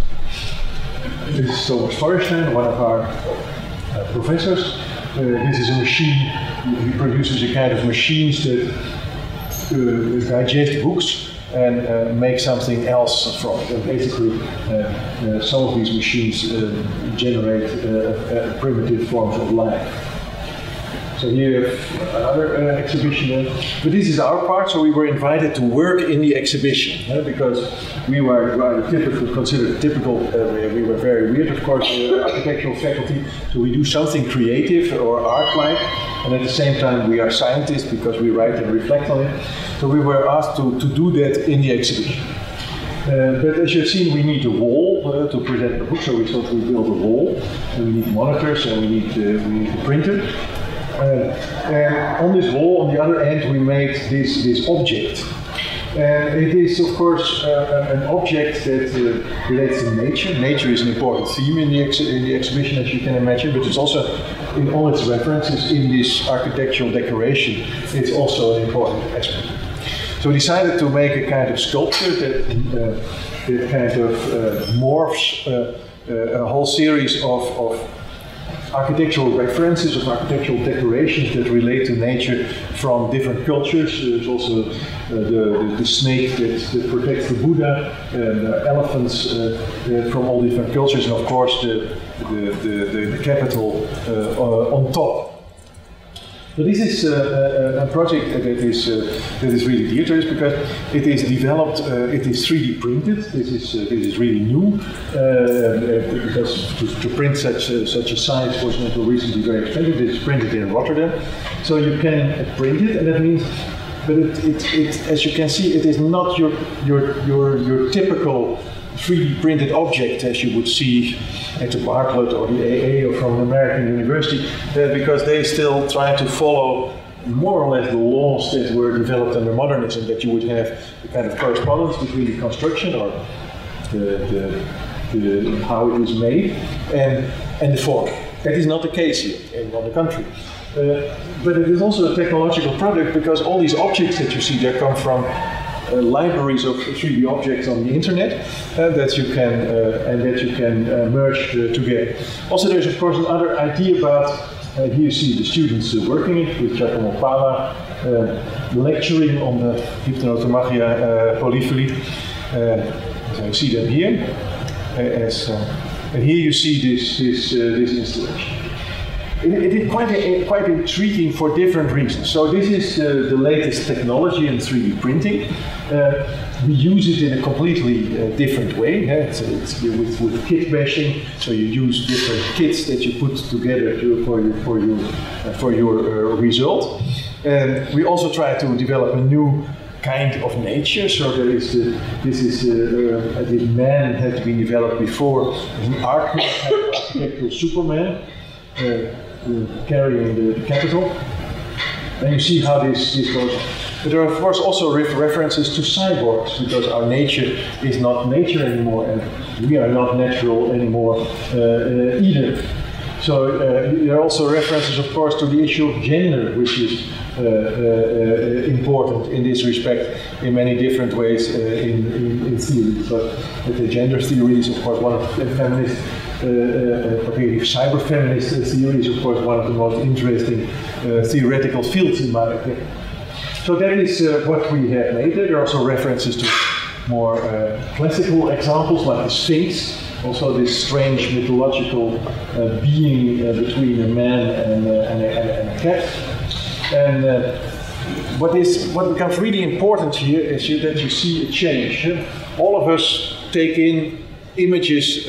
This is Thomas Forrestein, one of our professors. This is a machine. He produces a kind of machines that digest books and make something else from it. And basically, some of these machines generate primitive forms of life. So here you have another exhibition. But this is our part, so we were invited to work in the exhibition because we were considered typical. We were very weird, of course, architectural faculty. So we do something creative or art-like, and at the same time we are scientists because we write and reflect on it. So we were asked to do that in the exhibition. But as you've seen, we need a wall to present the book, so we thought we'd build a wall, and we need monitors, and we need a printer. And on this wall, on the other end, we made this object. And it is, of course, an object that relates to nature. Nature is an important theme in the exhibition, as you can imagine, but it's also, in all its references, in this architectural decoration, it's also an important aspect. So we decided to make a kind of sculpture that kind of morphs a whole series of architectural references, of architectural decorations that relate to nature from different cultures. There's also the snake that protects the Buddha, and elephants from all different cultures, and of course the capital on top. So this is a project that is really dear to us because it is developed. It is 3D printed. This is really new because to print such a size was until recently very expensive. It is printed in Rotterdam, so you can print it, and that means. But it as you can see, it is not your typical 3D printed object as you would see at the Bart Lootsma or the AA or from an American university, because they still try to follow more or less the laws that were developed under modernism, that you would have a kind of correspondence between the construction or the how it is made and the form. That is not the case here, on the contrary. But it is also a technological product because all these objects that you see there come from libraries of 3D objects on the internet that you can merge together. Also, there's of course another idea about. Here you see the students working it with Giacomo Pala, lecturing on the Hypnotomagia Polifili. So you see them here, and here you see this installation. it is quite intriguing for different reasons. So this is the latest technology in 3D printing. We use it in a completely different way. It's with kit bashing. So you use different kits that you put together for your result. And we also try to develop a new kind of nature. So there is the man had been developed before, an architectural Superman. Carrying the capital, and you see how this goes. But there are of course also references to cyborgs, because our nature is not nature anymore, and we are not natural anymore either. So there are also references, of course, to the issue of gender, which is important in this respect in many different ways in theory. But the gender theory is, of course, one of the feminist. Cyber feminist theory is, of course, one of the most interesting theoretical fields in my opinion. So that is what we have made. There are also references to more classical examples like the Sphinx, also this strange mythological being between a man and a cat. And what becomes really important here is that you see a change. All of us take in images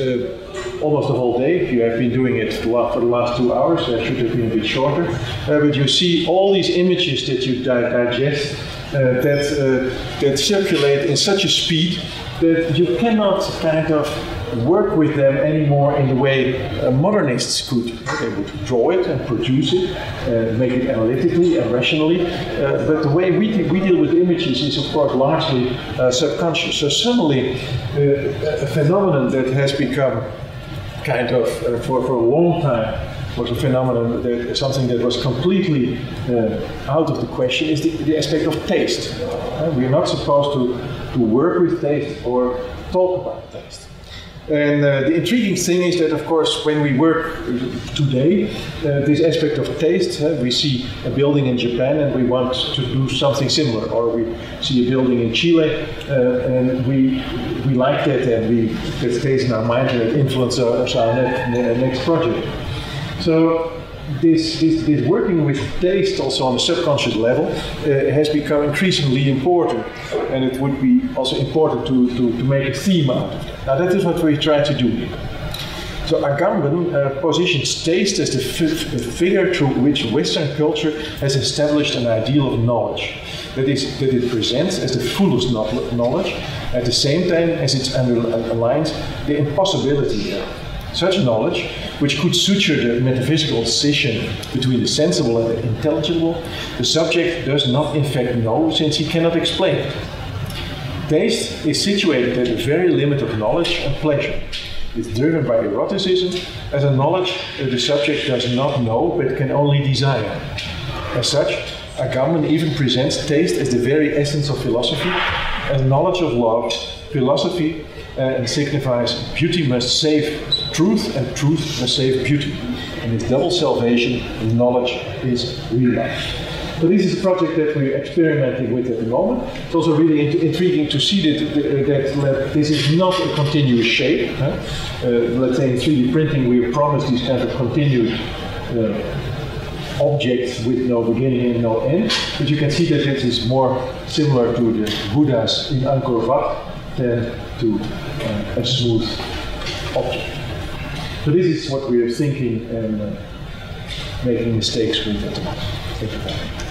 almost the whole day. You have been doing it for the last 2 hours. That should have been a bit shorter. But you see all these images that you digest that circulate in such a speed that you cannot kind of work with them anymore in the way modernists could. They would draw it and produce it, make it analytically and rationally. But the way we deal with images is, of course, largely subconscious. So suddenly, a phenomenon that has become kind of, for a long time, was a phenomenon, something that was completely out of the question, is the aspect of taste. We are not supposed to work with taste or talk about taste. And the intriguing thing is that, of course, when we work today, this aspect of taste, we see a building in Japan and we want to do something similar, or we see a building in Chile and we like that, and that stays in our mind and it influences our next project. So this working with taste also on a subconscious level has become increasingly important, and it would be also important to make a theme out of it. Now that is what we try to do here. So Agamben positions taste as the figure through which Western culture has established an ideal of knowledge, that it presents as the fullest knowledge, at the same time as it underlines the impossibility thereof. Such knowledge, which could suture the metaphysical decision between the sensible and the intelligible, the subject does not in fact know, since he cannot explain it. Taste is situated at the very limit of knowledge and pleasure. It's driven by eroticism, as a knowledge the subject does not know but can only desire. As such, Agamben even presents taste as the very essence of philosophy, as knowledge of love. Philosophy and signifies beauty must save truth, and truth must save beauty. And this double salvation, knowledge is real life. So this is a project that we're experimenting with at the moment. It's also really intriguing to see that this is not a continuous shape. Let's say in 3D printing we are promised these kind of continued objects with no beginning and no end. But you can see that it is more similar to the Buddhas in Angkor Wat than to a smooth object. So this is what we are thinking and making mistakes with at the moment. Thank you very much.